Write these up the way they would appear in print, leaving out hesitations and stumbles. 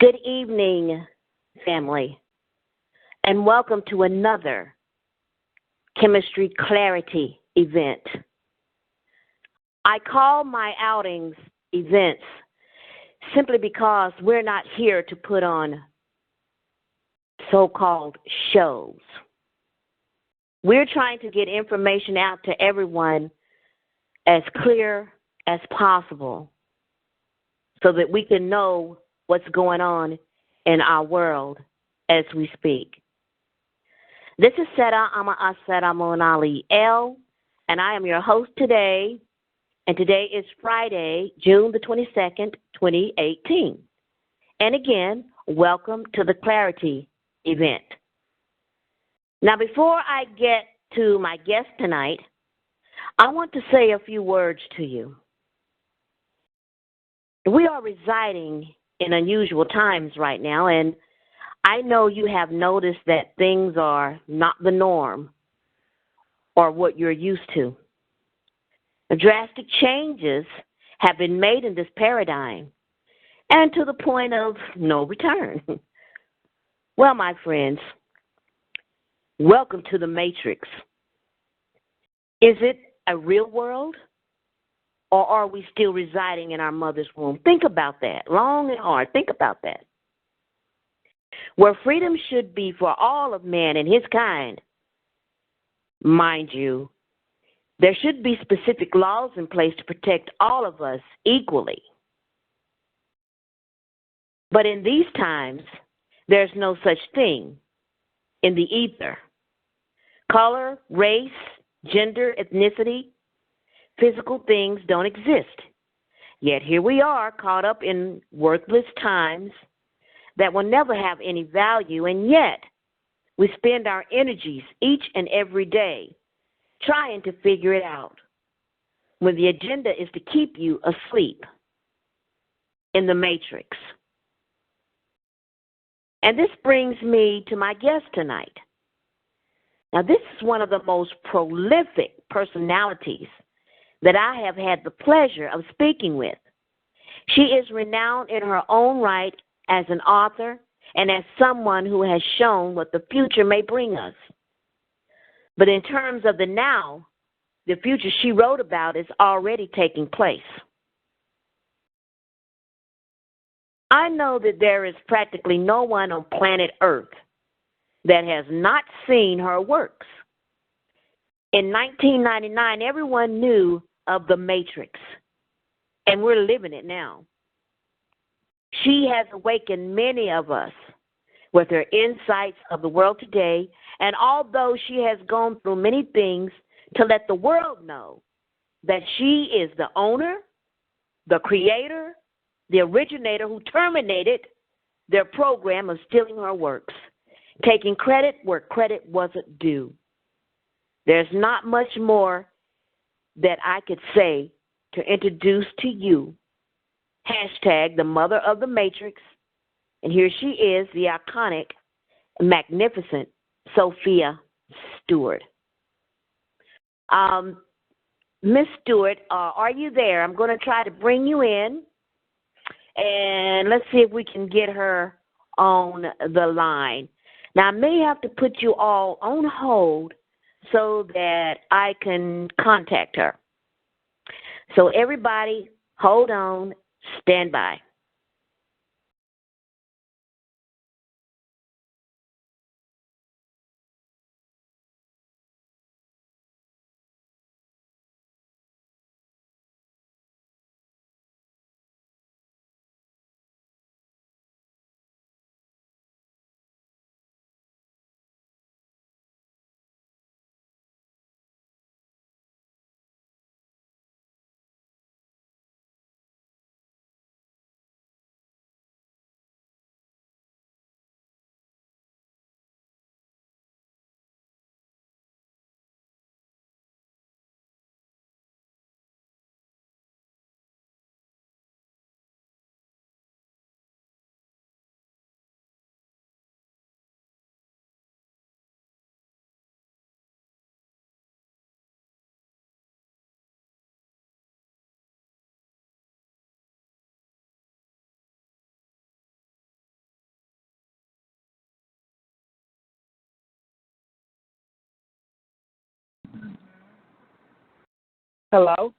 Good evening, family, and welcome to another Chemistry Clarity event. I call my outings events simply because we're not here to put on so-called shows. We're trying to get information out to everyone as clear as possible so that we can know what's going on in our world as we speak. This is Seda Ama Aseda Monali L, and I am your host today. And today is Friday, June the 22nd, 2018. And again, welcome to the Clarity event. Now, before I get to my guest tonight, I want to say a few words to you. We are residing in unusual times right now, and I know you have noticed that things are not the norm or what you're used to. Drastic changes have been made in this paradigm, and to the point of no return. Well, my friends, welcome to the Matrix. Is it a real world, or are we still residing in our mother's womb? Think about that, long and hard. Think about that. Where freedom should be for all of man and his kind, mind you, there should be specific laws in place to protect all of us equally. But in these times, there's no such thing in the ether. Color, race, gender, ethnicity, physical things don't exist. Yet here we are, caught up in worthless times that will never have any value, and yet we spend our energies each and every day trying to figure it out, when the agenda is to keep you asleep in the matrix. And this brings me to my guest tonight. Now, this is one of the most prolific personalities that I have had the pleasure of speaking with. She is renowned in her own right as an author and as someone who has shown what the future may bring us. But in terms of the now, the future she wrote about is already taking place. I know that there is practically no one on planet Earth that has not seen her works. In 1999, everyone knew of the Matrix, and we're living it now. She has awakened many of us with her insights of the world today, and although she has gone through many things to let the world know that she is the owner, the creator, the originator who terminated their program of stealing her works, taking credit where credit wasn't due. There's not much more that I could say to introduce to you, hashtag the mother of the Matrix, and here she is, the iconic, magnificent Sophia Stewart. Miss Stewart, are you there? I'm going to try to bring you in, and let's see if we can get her on the line. Now, I may have to put you all on hold so that I can contact her. So everybody, hold on, stand by. Hello?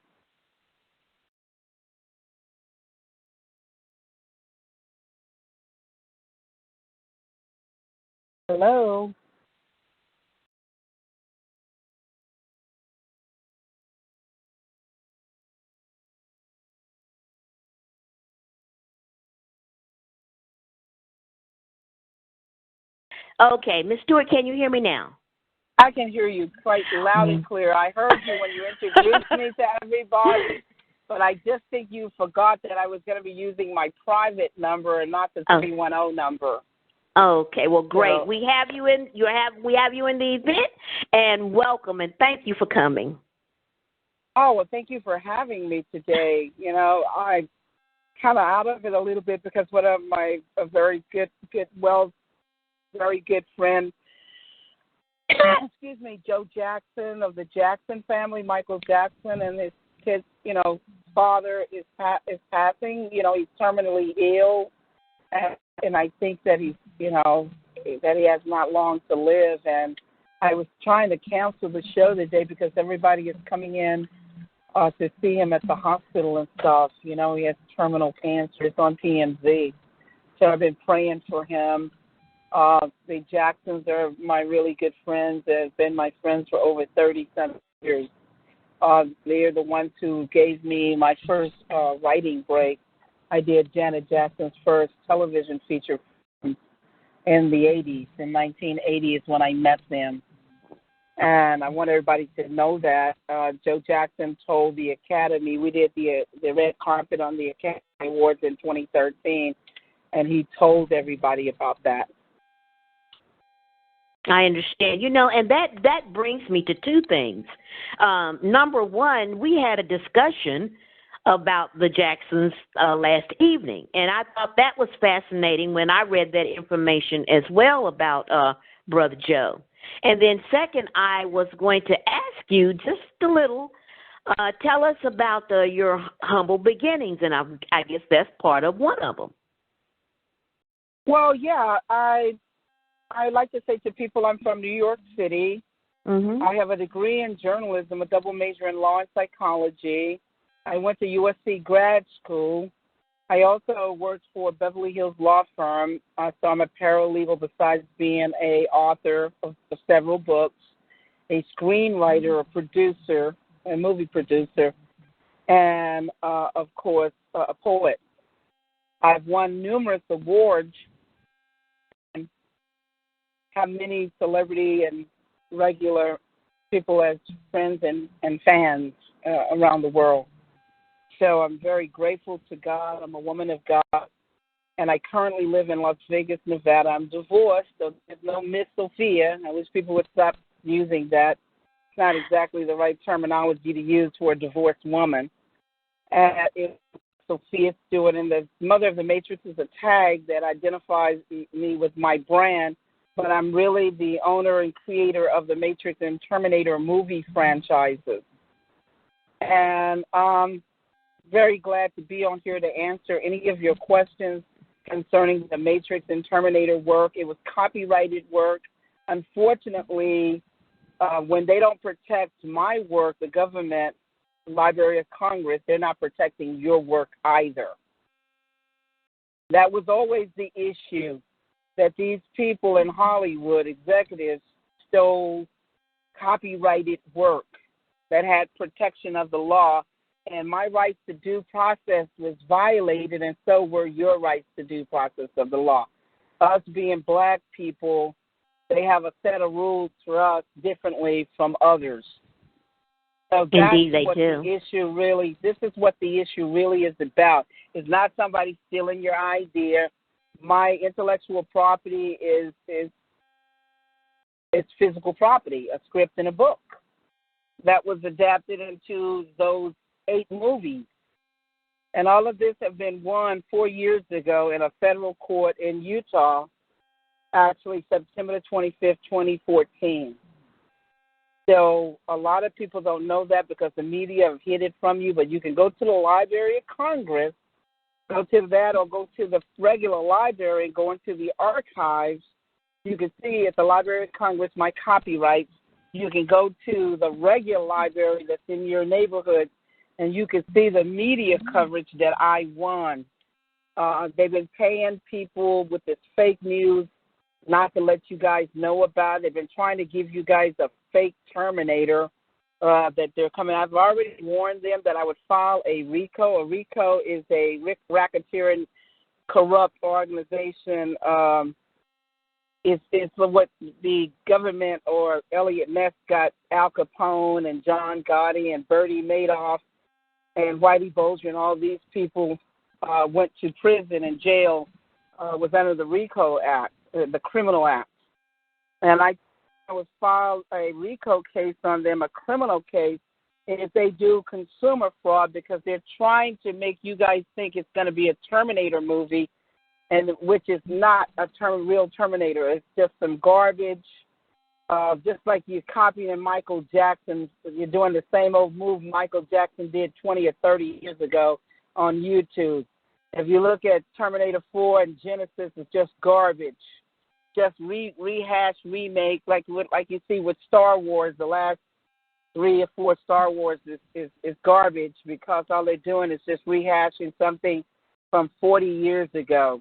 Hello? Okay, Miss Stewart, can you hear me now? I can hear you quite loud and clear. I heard you when you introduced me to everybody, but I just think you forgot that I was going to be using my private number and not the 310 number. Okay, well, great. So, we have you in the event, and welcome, and thank you for coming. oh, well, thank you for having me today. You know, I'm kind of out of it a little bit because one of my very good friend, excuse me, Joe Jackson of the Jackson family, Michael Jackson, and his father is passing. You know, he's terminally ill, and I think that that he has not long to live. And I was trying to cancel the show today because everybody is coming in to see him at the hospital and stuff. You know, he has terminal cancer. It's on TMZ. So I've been praying for him. The Jacksons are my really good friends. They've been my friends for over 30-some years. They're the ones who gave me my first writing break. I did Janet Jackson's first television feature in the 80s. In 1980 is when I met them. And I want everybody to know that. Joe Jackson told the Academy, we did the red carpet on the Academy Awards in 2013, and he told everybody about that. I understand. You know, and that brings me to two things. Number one, we had a discussion about the Jacksons last evening, and I thought that was fascinating when I read that information as well about Brother Joe. And then second, I was going to ask you just a little, tell us about your humble beginnings, and I guess that's part of one of them. Well, yeah, I like to say to people I'm from New York City. Mm-hmm. I have a degree in journalism, a double major in law and psychology. I went to USC grad school. I also worked for Beverly Hills law firm, so I'm a paralegal besides being an author of several books, a screenwriter, a producer, a movie producer, and, of course, a poet. I've won numerous awards and have many celebrity and regular people as friends and fans around the world. So I'm very grateful to God. I'm a woman of God, and I currently live in Las Vegas, Nevada. I'm divorced, so there's no Miss Sophia. I wish people would stop using that. It's not exactly the right terminology to use for a divorced woman. It's Sophia Stewart, and the Mother of the Matrix is a tag that identifies me with my brand, but I'm really the owner and creator of the Matrix and Terminator movie franchises. And very glad to be on here to answer any of your questions concerning the Matrix and Terminator work. It was copyrighted work. Unfortunately, when they don't protect my work, the government, Library of Congress, they're not protecting your work either. That was always the issue, that these people in Hollywood, executives, stole copyrighted work that had protection of the law, and my rights to due process was violated, and so were your rights to due process of the law. Us being black people, they have a set of rules for us differently from others. So that's Indeed, they what do. This is what the issue really is about. It's not somebody stealing your idea. My intellectual property is physical property, a script and a book that was adapted into those 8 movies. And all of this have been won 4 years ago in a federal court in Utah, actually September 25th, 2014. So a lot of people don't know that because the media have hid it from you, but you can go to the Library of Congress, go to that, or go to the regular library and go into the archives. You can see at the Library of Congress my copyrights. You can go to the regular library that's in your neighborhood, and you can see the media coverage that I won. They've been paying people with this fake news not to let you guys know about. They've been trying to give you guys a fake Terminator that they're coming. I've already warned them that I would file a RICO. A RICO is a racketeering corrupt organization. It's what the government or Elliot Ness got Al Capone and John Gotti and Bertie Madoff and Whitey Bulger and all these people went to prison and jail was under the RICO Act, the Criminal Act. And I would file a RICO case on them, a criminal case, if they do consumer fraud, because they're trying to make you guys think it's going to be a Terminator movie, and which is not a real Terminator. It's just some garbage, just like you're copying Michael Jackson. You're doing the same old move Michael Jackson did 20 or 30 years ago on YouTube. If you look at Terminator 4 and Genesis, it's just garbage. Just rehash, remake, like you see with Star Wars. The last 3 or 4 Star Wars is garbage, because all they're doing is just rehashing something from 40 years ago.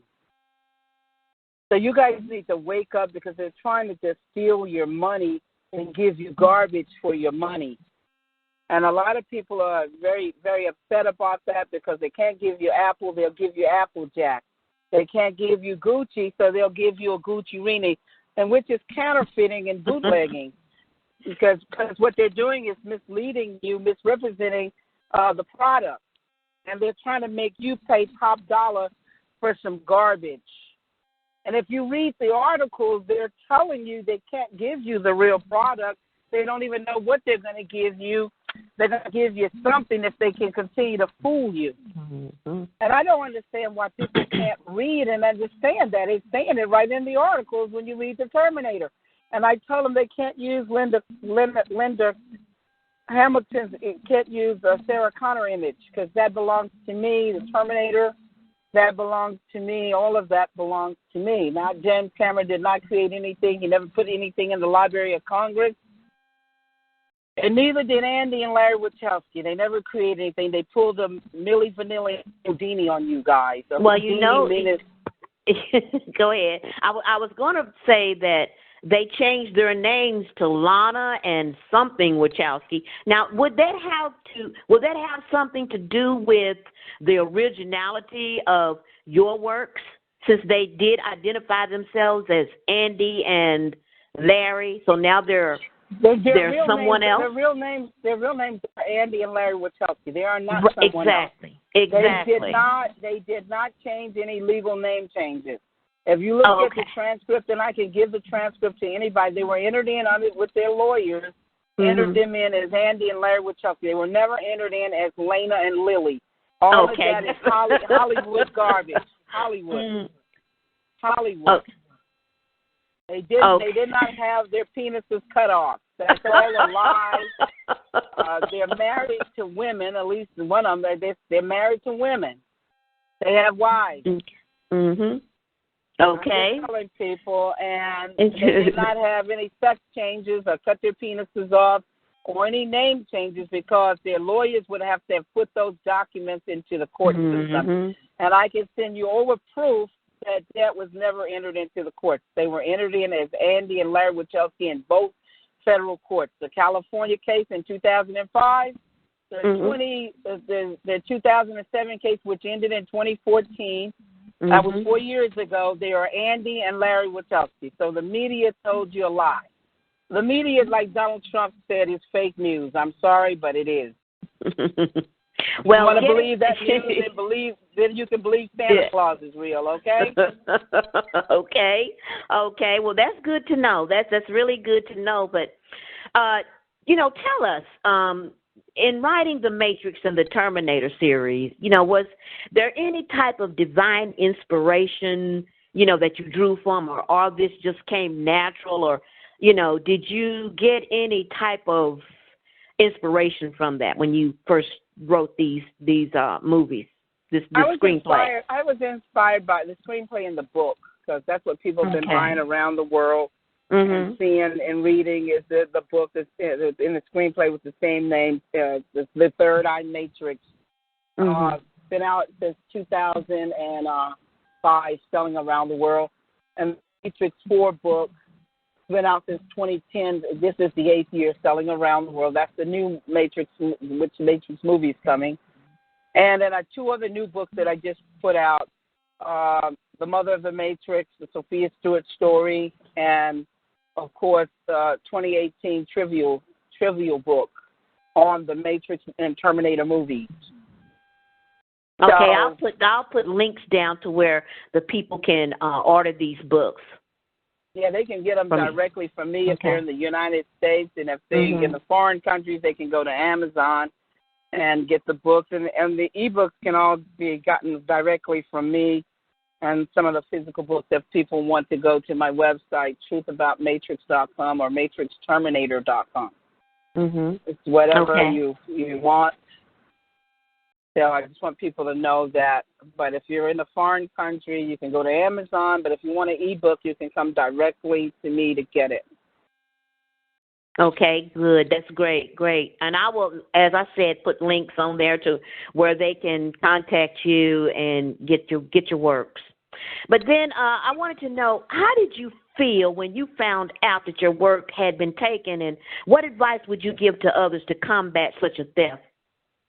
So you guys need to wake up, because they're trying to just steal your money and give you garbage for your money. And a lot of people are very, very upset about that, because they can't give you Apple, they'll give you Applejack. They can't give you Gucci, so they'll give you a Gucci-rini, and which is counterfeiting and bootlegging, because what they're doing is misleading you, misrepresenting the product, and they're trying to make you pay top dollar for some garbage. And if you read the articles, they're telling you they can't give you the real product. They don't even know what they're going to give you. They're going to give you something if they can continue to fool you. Mm-hmm. And I don't understand why people can't read and understand that. It's saying it right in the articles when you read the Terminator. And I tell them they can't use Linda Hamilton's, can't use a Sarah Connor image, because that belongs to me. The Terminator, that belongs to me. All of that belongs to me. Now, James Cameron did not create anything. He never put anything in the Library of Congress. And neither did Andy and Larry Wachowski. They never created anything. They pulled a Milli Vanilli Houdini on you guys. Well, you know, go ahead. I was going to say that they changed their names to Lana and something Wachowski. Now, would that have something to do with the originality of your works, since they did identify themselves as Andy and Larry? So now they're someone else. Their real names are Andy and Larry Wachowski. They are not someone else. Exactly. They did not change any legal name changes. If you look at the transcript, and I can give the transcript to anybody, they were entered in on it with their lawyers, entered them in as Andy and Larry Wachowski. They were never entered in as Lena and Lily. All of that is Hollywood garbage. Hollywood. They did not have their penises cut off. That's all a lie. They're married to women. At least one of them. They're married to women. They have wives. Mm-hmm. Okay. They're telling people, and they did not have any sex changes or cut their penises off or any name changes, because their lawyers would have to have put those documents into the court system. And I can send you over proof that was never entered into the courts. They were entered in as Andy and Larry Wachowski in both federal courts. The California case in 2005, the 2007 case, which ended in 2014, that was 4 years ago. They are Andy and Larry Wachowski. So the media told you a lie. The media, like Donald Trump said, is fake news. I'm sorry, but it is. Well, you want to believe that news, then you can believe Santa Claus is real, okay? Okay. Well, that's good to know. That's really good to know. But, tell us, in writing The Matrix and the Terminator series, was there any type of divine inspiration, that you drew from, or all this just came natural, or, did you get any type of inspiration from that when you first wrote these movies, this screenplay? I was inspired by the screenplay in the book, because that's what people have been buying around the world. and seeing and reading is the book that's in the screenplay with the same name, The Third Eye Matrix. Been out since 2005, selling around the world. And the Matrix 4 book been out since 2010. This is the 8th year, selling around the world. That's the new Matrix, which Matrix movie is coming. And then 2 other new books that I just put out, The Mother of the Matrix, the Sophia Stewart story, and, of course, 2018 trivial book on the Matrix and Terminator movies. Okay, I'll put links down to where the people can order these books. Yeah, they can get them directly from me if they're in the United States, and if they're in the foreign countries, they can go to Amazon and get the books, and the ebooks can all be gotten directly from me, and some of the physical books if people want to go to my website, truthaboutmatrix.com or matrixterminator.com. It's whatever you want. So I just want people to know that. But if you're in a foreign country, you can go to Amazon. But if you want an ebook, you can come directly to me to get it. Okay, good. That's great. And I will, as I said, put links on there to where they can contact you and get your works. But then I wanted to know, how did you feel when you found out that your work had been taken, and what advice would you give to others to combat such a theft?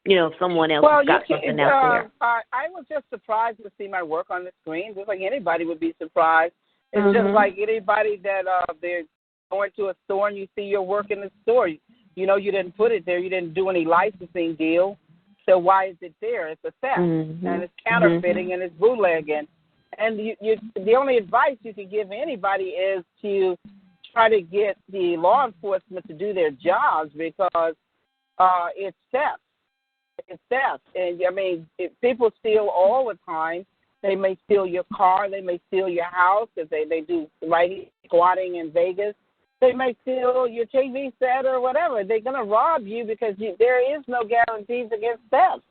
If someone else got something out there. I was just surprised to see my work on the screen, just like anybody would be surprised. It's just like anybody that they're going to a store and you see your work in the store. You didn't put it there. You didn't do any licensing deal. So why is it there? It's a theft, and it's counterfeiting, and it's bootlegging. And the only advice you can give anybody is to try to get the law enforcement to do their jobs, because it's theft. It's theft. And, if people steal all the time. They may steal your car. They may steal your house if they do squatting in Vegas. They may steal your TV set or whatever. They're going to rob you because there is no guarantees against theft.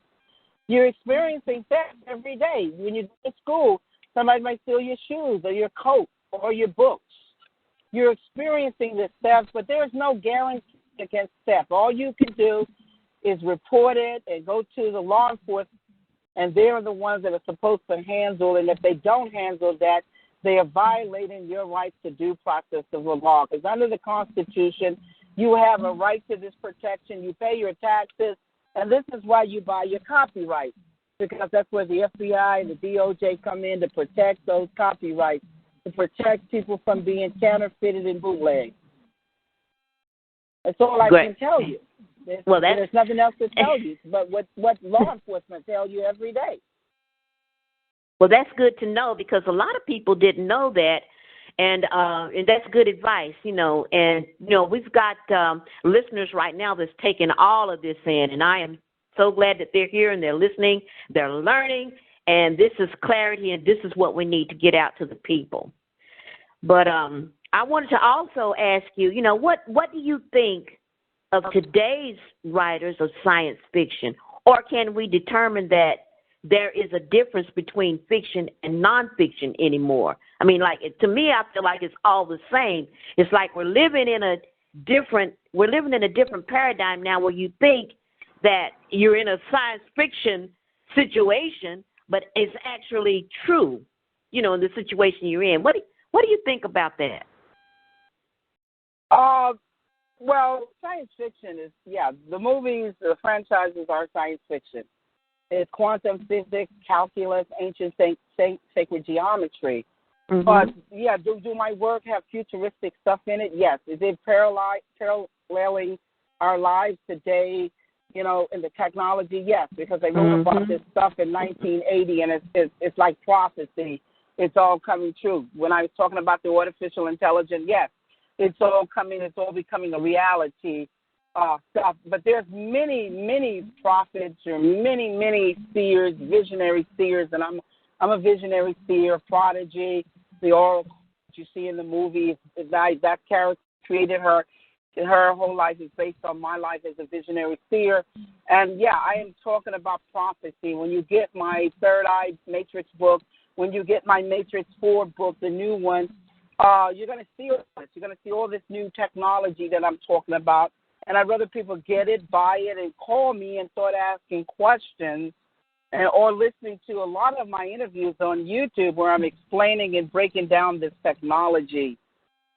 You're experiencing theft every day. When you go to school, somebody might steal your shoes or your coat or your books. You're experiencing this theft, but there's no guarantee against theft. All you can do is report it and go to the law enforcement, and they're the ones that are supposed to handle it. And if they don't handle that, they are violating your rights to due process of the law. Because under the Constitution, you have a right to this protection. You pay your taxes, and this is why you buy your copyright, because that's where the FBI and the DOJ come in to protect those copyrights, to protect people from being counterfeited and bootlegged. That's all I can tell you. There's nothing else to tell you but what law enforcement tell you every day. Well, that's good to know, because a lot of people didn't know that, and that's good advice, And, we've got listeners right now that's taking all of this in, and I am so glad that they're here and they're listening, they're learning, and this is clarity, and this is what we need to get out to the people. But I wanted to also ask you, what do you think of today's writers of science fiction, or can we determine that there is a difference between fiction and nonfiction anymore? To me, I feel like it's all the same. It's like we're living in a different paradigm now, where you think that you're in a science fiction situation, but it's actually true, in the situation you're in. What do you think about that? Well, science fiction is, the movies, the franchises are science fiction. It's quantum physics, calculus, ancient sacred geometry. But, do my work have futuristic stuff in it? Yes. Is it paralleling our lives today, in the technology? Yes, because they wrote about this stuff in 1980, and it's like prophecy. It's all coming true. When I was talking about the artificial intelligence, yes. It's all becoming a reality stuff. But there's many prophets, or many seers, visionary seers, and I'm a visionary seer, prodigy. The oracle that you see in the movie, that character created her. Her whole life is based on my life as a visionary seer. And, I am talking about prophecy. When you get my Third Eye Matrix book, when you get my Matrix 4 book, the new one, You're going to see all this. You're going to see all this new technology that I'm talking about. And I'd rather people get it, buy it, and call me and start asking questions or listening to a lot of my interviews on YouTube where I'm explaining and breaking down this technology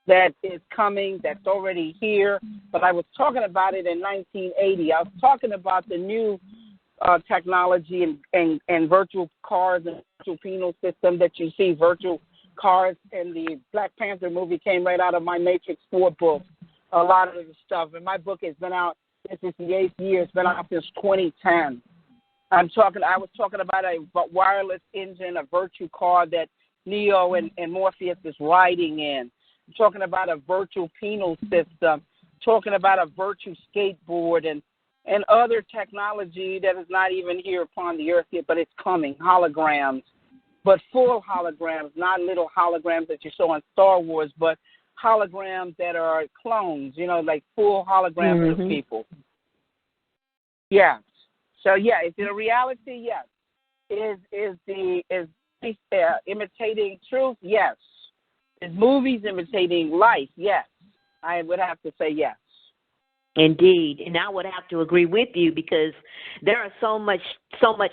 that is coming, that's already here. But I was talking about it in 1980. I was talking about the new technology and virtual cars and virtual penal system that you see, virtual cars, and the Black Panther movie came right out of my Matrix 4 book, a lot of the stuff. And my book has been out, this is the 8th year, it's been out since 2010. I was talking about a wireless engine, a virtual car that Neo and Morpheus is riding in. I'm talking about a virtual penal system, talking about a virtual skateboard and other technology that is not even here upon the earth yet, but it's coming, holograms, but full holograms, not little holograms that you saw in Star Wars, but holograms that are clones, like full holograms of people. Yeah. So, yeah, is it a reality? Yes. Is imitating truth? Yes. Is movies imitating life? Yes. I would have to say yes. Indeed, and I would have to agree with you because there is so much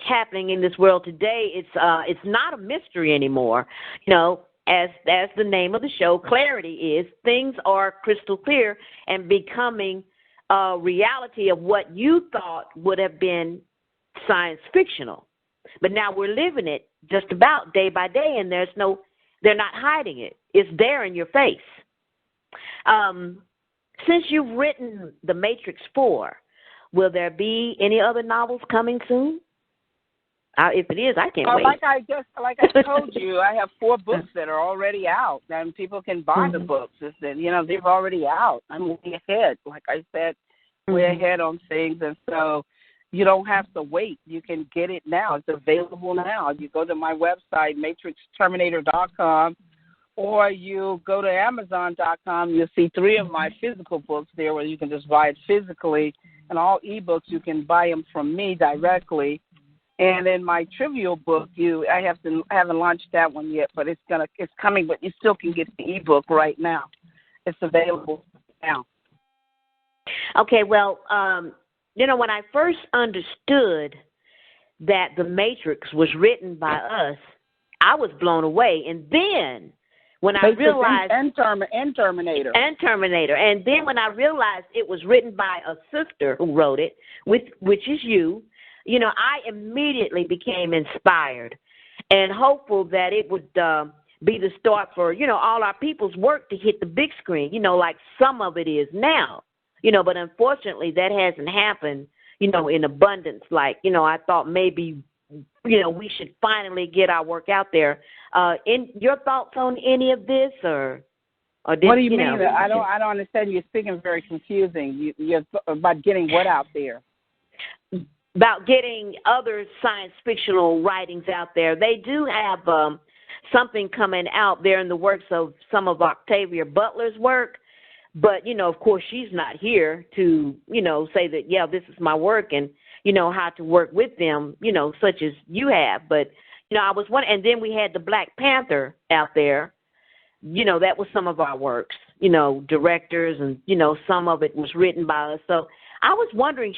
happening in this world today. It's not a mystery anymore. As the name of the show, clarity is, things are crystal clear and becoming a reality of what you thought would have been science fictional. But now we're living it just about day by day, and they're not hiding it. It's there in your face. Since you've written The Matrix 4, will there be any other novels coming soon? If it is, I can't wait. Like I told you, I have 4 books that are already out, and people can buy the books. They're already out. I'm way ahead. Like I said, way ahead on things, and so you don't have to wait. You can get it now. It's available now. You go to my website, matrixterminator.com, or you go to Amazon.com. You'll see 3 of my physical books there where you can just buy it physically. And all ebooks, you can buy them from me directly. And in my trivial book, I haven't launched that one yet, but it's coming. But you still can get the ebook right now. It's available now. Okay. Well, when I first understood that The Matrix was written by us, I was blown away. And then when I realized and Terminator. And then when I realized it was written by a sister who wrote it, which is you, I immediately became inspired and hopeful that it would be the start for, all our people's work to hit the big screen, like some of it is now, but unfortunately that hasn't happened, in abundance. Like, I thought maybe, we should finally get our work out there. In your thoughts on any of this, or what do you mean? I don't understand. You're speaking very confusing. You're about getting what out there? About getting other science fictional writings out there. They do have something coming out there in the works of some of Octavia Butler's work, but of course she's not here to say that this is my work and how to work with them, such as you have. But, I was wondering, and then we had the Black Panther out there, that was some of our works, directors, and, some of it was written by us. So I was wondering,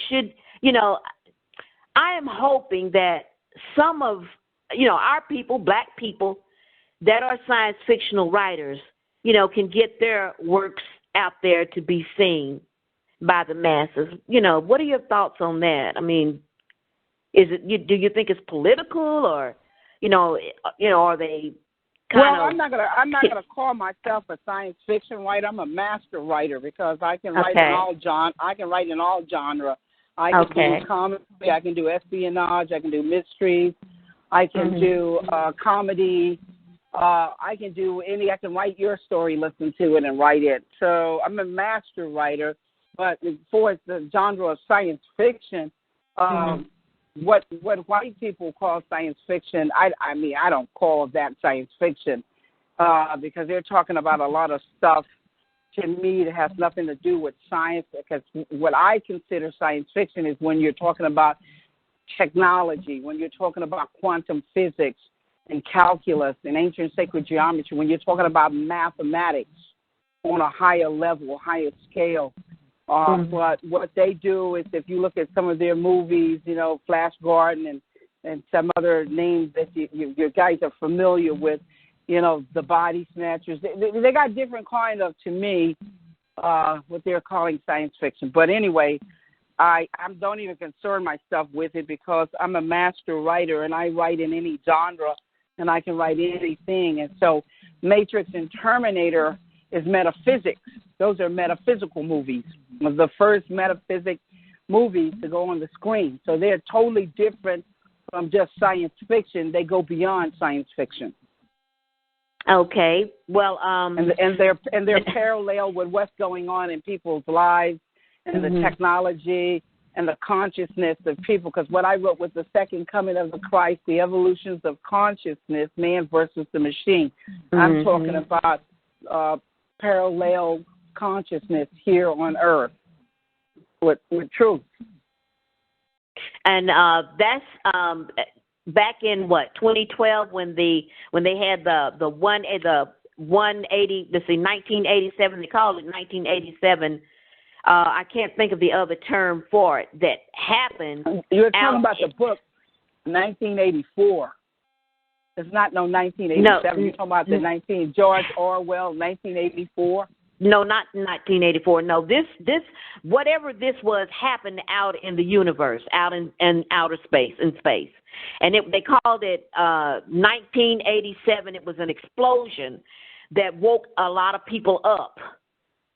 I am hoping that some of, our people, Black people that are science fictional writers, can get their works out there to be seen by the masses. What are your thoughts on that? I mean, do you think it's political, or, are they kind of? Well, I'm not gonna call myself a science fiction writer. I'm a master writer because I can write in all genre. I can do comedy. I can do espionage. I can do mysteries. I can do comedy. I can do any. I can write your story, listen to it, and write it. So I'm a master writer. But as far as the genre of science fiction, what white people call science fiction, I mean, I don't call that science fiction because they're talking about a lot of stuff to me that has nothing to do with science. Because what I consider science fiction is when you're talking about technology, when you're talking about quantum physics, and calculus and ancient sacred geometry, when you're talking about mathematics on a higher level, higher scale. But what they do is, if you look at some of their movies, you know, Flash Gordon and some other names that you guys are familiar with, you know, the Body Snatchers, they got different kind of, to me, what they're calling science fiction. But anyway, I don't even concern myself with it because I'm a master writer and I write in any genre and I can write anything. And so Matrix and Terminator is metaphysics. Those are metaphysical movies. The first metaphysics movies to go on the screen. So they're totally different from just science fiction. They go beyond science fiction. Okay. Well, and they're parallel with what's going on in people's lives and the technology and the consciousness of people. Because what I wrote was the second coming of the Christ, the evolutions of consciousness, man versus the machine. I'm talking about parallel consciousness here on Earth with truth. And that's back in what, 2012, when they had the 180. Let's see, 1987. They called it 1987. I can't think of the other term for it that happened. You're talking about the book 1984. It's not 1987. No, you're talking about the George Orwell 1984. No, not 1984. No, this whatever this was happened out in the universe, out in outer space, and they called it 1987. It was an explosion that woke a lot of people up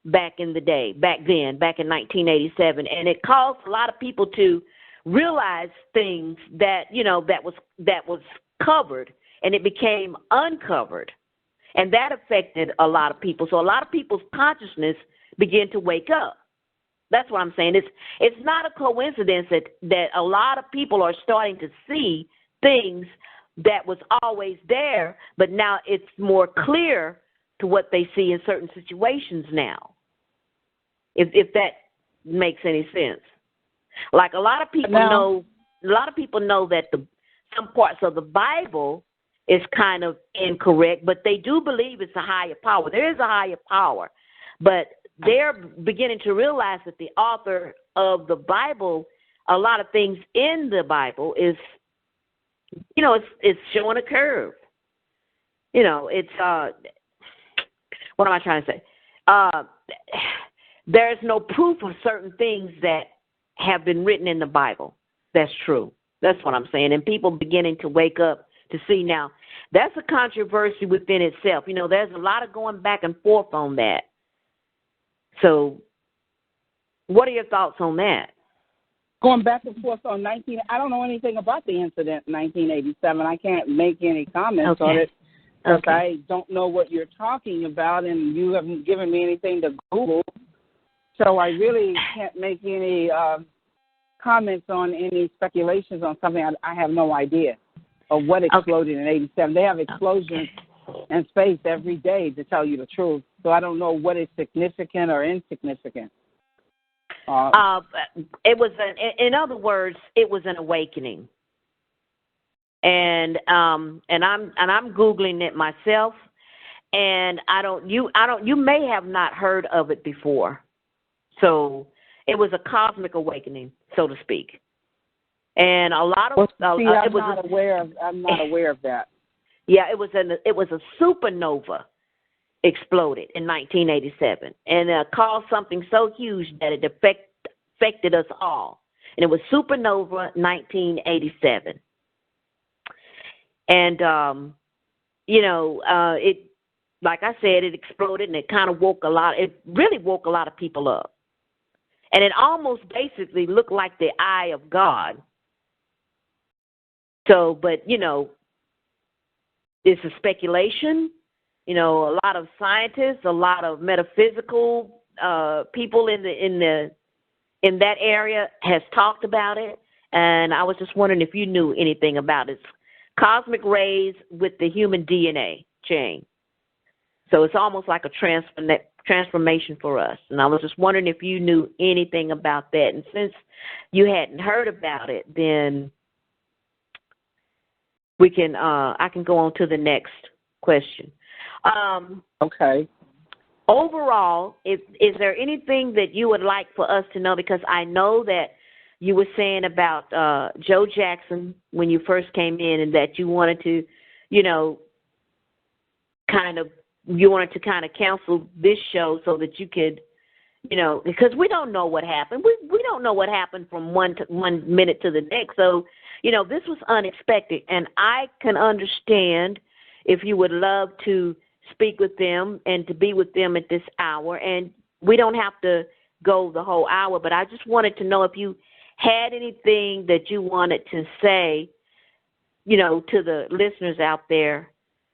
back in the day, back in 1987, and it caused a lot of people to realize things that that was covered, and it became uncovered. And that affected a lot of people. So a lot of people's consciousness began to wake up. That's what I'm saying. It's not a coincidence that a lot of people are starting to see things that was always there, but now it's more clear to what they see in certain situations now. If that makes any sense. Like a lot of people know that some parts of the Bible is kind of incorrect, but they do believe it's a higher power. There is a higher power, but they're beginning to realize that the author of the Bible, a lot of things in the Bible is, it's showing a curve. It's what am I trying to say? There's no proof of certain things that have been written in the Bible. That's true. That's what I'm saying. And people beginning to wake up to see now. That's a controversy within itself. There's a lot of going back and forth on that. So what are your thoughts on that? Going back and forth on I don't know anything about the incident in 1987. I can't make any comments on it because I don't know what you're talking about, and you haven't given me anything to Google. So I really can't make any comments on any speculations on something I have no idea of what exploded in 87. They have explosions in space every day, to tell you the truth. So I don't know what is significant or insignificant. It was in other words, it was an awakening. And I'm Googling it myself, and you may have not heard of it before. So it was a cosmic awakening, so to speak. And a lot of I'm not aware of that. Yeah, it was a supernova exploded in 1987, and it caused something so huge that it affected us all. And it was supernova 1987, and it, like I said, it exploded, and it kind of really woke a lot of people up, and it almost basically looked like the eye of God. So, but, it's a speculation. A lot of scientists, a lot of metaphysical people in that area has talked about it. And I was just wondering if you knew anything about it. It's cosmic rays with the human DNA chain. So it's almost like a transformation for us. And I was just wondering if you knew anything about that. And since you hadn't heard about it, then I can go on to the next question. Okay. Overall, is there anything that you would like for us to know? Because I know that you were saying about Joe Jackson when you first came in, and that you wanted to, kind of cancel this show so that you could, because we don't know what happened. We don't know what happened from one minute to the next. So, this was unexpected, and I can understand if you would love to speak with them and to be with them at this hour. And we don't have to go the whole hour, but I just wanted to know if you had anything that you wanted to say, to the listeners out there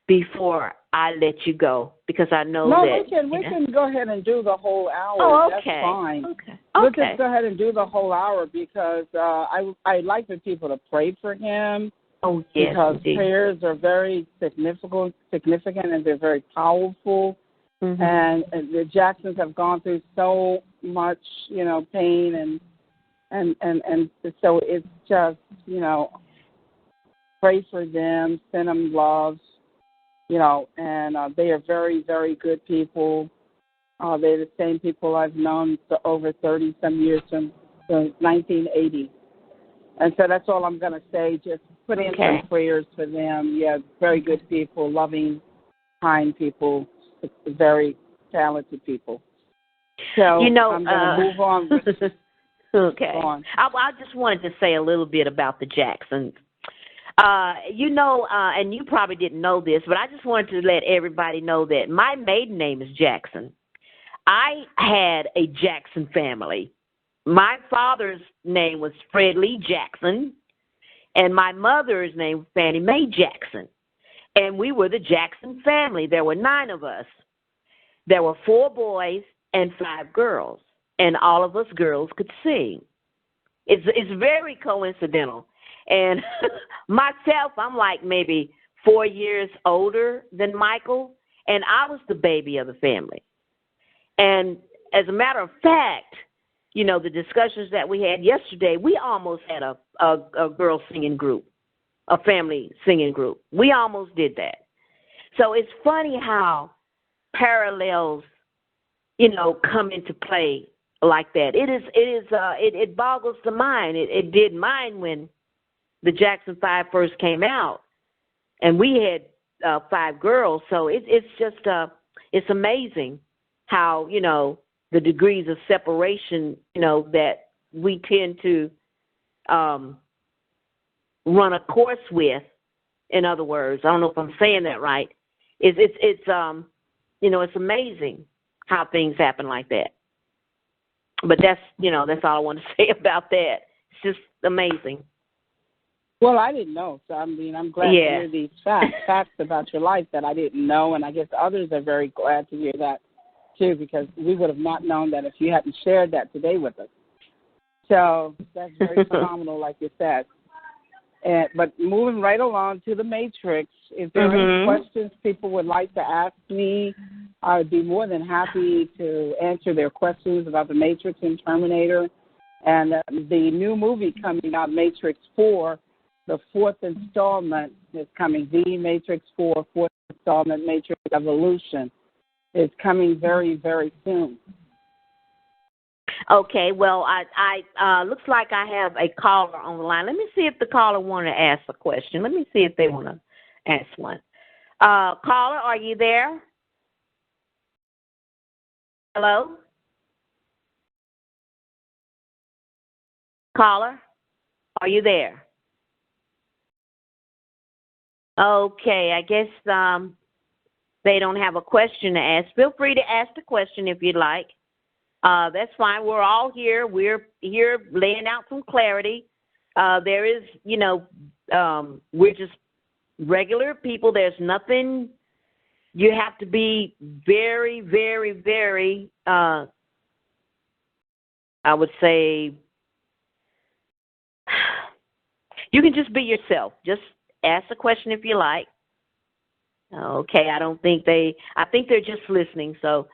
before I let you go, because I know that... we can go ahead and do the whole hour. Oh, okay. That's fine. Okay. We'll just go ahead and do the whole hour because I like for people to pray for him. Oh, yes, because indeed. prayers are very significant, and they're very powerful. Mm-hmm. And the Jacksons have gone through so much, pain, and so it's just, pray for them, send them love, and they are very, very good people. They're the same people I've known for over 30-some years since 1980. And so that's all I'm going to say. Just put in some prayers for them. Yeah, very good people, loving, kind people, very talented people. So I'm going to move on. Okay. I just wanted to say a little bit about the Jacksons. And you probably didn't know this, but I just wanted to let everybody know that my maiden name is Jackson. I had a Jackson family. My father's name was Fred Lee Jackson, and my mother's name was Fannie Mae Jackson. And we were the Jackson family. There were 9 of us. There were 4 boys and 5 girls, and all of us girls could sing. It's very coincidental. And myself, I'm like maybe 4 years older than Michael, and I was the baby of the family. And as a matter of fact, the discussions that we had yesterday, we almost had a girl singing group, a family singing group. We almost did that. So it's funny how parallels, come into play like that. It boggles the mind. It did mine when the Jackson 5 first came out, and we had 5 girls. So it's just it's amazing how the degrees of separation, that we tend to run a course with. In other words, I don't know if I'm saying that right. It's amazing how things happen like that. But that's all I want to say about that. It's just amazing. Well, I didn't know, so I'm glad to hear these facts about your life that I didn't know, and I guess others are very glad to hear that too, because we would have not known that if you hadn't shared that today with us. So that's very phenomenal, like you said. But moving right along to the Matrix, if there are any questions people would like to ask me, I would be more than happy to answer their questions about the Matrix and Terminator. And the new movie coming out, Matrix 4, the 4th installment is coming. The Matrix 4, 4th installment, Matrix Evolution, is coming very, very soon. Okay, well, I looks like I have a caller on the line. Let me see if the caller wanted to ask a question. Let me see if they want to ask one. Caller, are you there? Hello? Caller, are you there? Okay, I guess they don't have a question to ask. Feel free to ask the question if you'd like. That's fine. We're all here. We're here laying out some clarity. There is, we're just regular people. There's nothing. You have to be very, very, very, I would say, you can just be yourself. Just ask the question if you like. Okay, I think they're just listening, so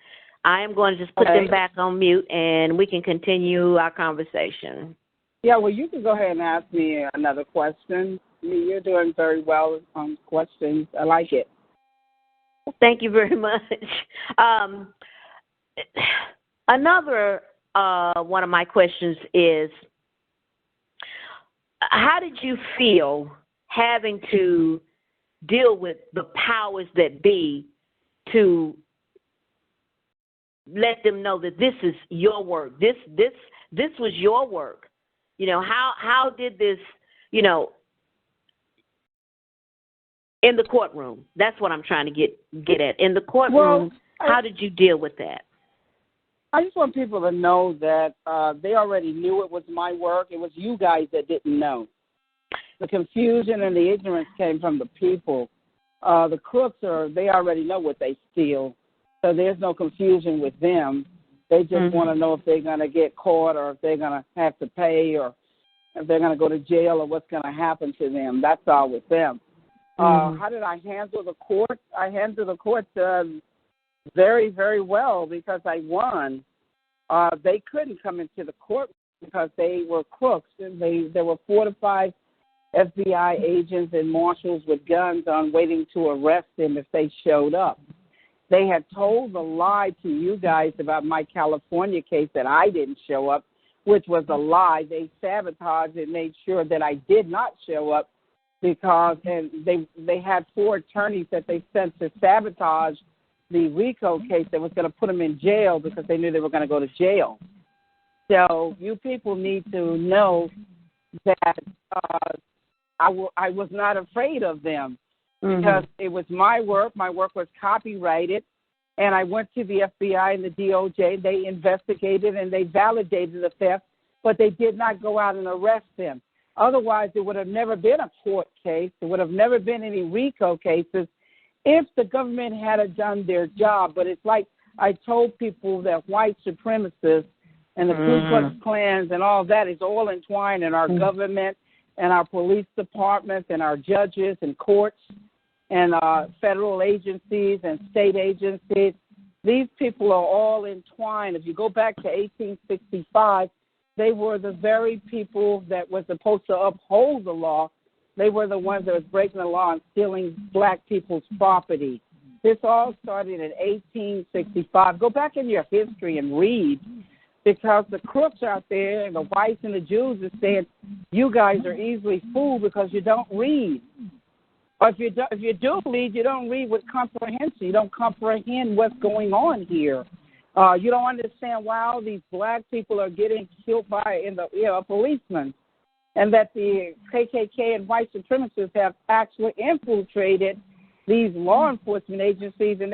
I am going to just put them back on mute, and we can continue our conversation. Yeah, well, you can go ahead and ask me another question. You're doing very well on questions. I like it. Thank you very much. Another one of my questions is, how did you feel having to deal with the powers that be to let them know that this is your work? This was your work. You know, how did this, you know, in the courtroom? That's what I'm trying to get at. In the courtroom, how did you deal with that? I just want people to know that they already knew it was my work. It was you guys that didn't know. The confusion and the ignorance came from the people. The crooks they already know what they steal, so there's no confusion with them. They just want to know if they're going to get caught or if they're going to have to pay or if they're going to go to jail or what's going to happen to them. That's all with them. How did I handle the court? I handled the court very, very well because I won. They couldn't come into the court because they were crooks. And there were 4 to 5 FBI agents and marshals with guns on waiting to arrest them if they showed up. They had told a lie to you guys about my California case that I didn't show up, which was a lie. They sabotaged and made sure that I did not show up because they had 4 attorneys that they sent to sabotage the RICO case that was going to put them in jail because they knew they were going to go to jail. So you people need to know that I was not afraid of them because it was my work. My work was copyrighted, and I went to the FBI and the DOJ. They investigated and they validated the theft, but they did not go out and arrest them. Otherwise, there would have never been a court case. There would have never been any RICO cases if the government had done their job. But it's like I told people that white supremacists and the Ku Klux Klans and all that is all entwined in our government and our police departments and our judges and courts and federal agencies and state agencies. These people are all entwined. If you go back to 1865, they were the very people that were supposed to uphold the law. They were the ones that was breaking the law and stealing black people's property. This all started in 1865. Go back in your history and read, because the crooks out there and the whites and the Jews are saying you guys are easily fooled because you don't read. Or if you do read, you don't read with comprehension. You don't comprehend what's going on here. You don't understand why all these black people are getting killed by a policeman, and that the KKK and white supremacists have actually infiltrated these law enforcement agencies, and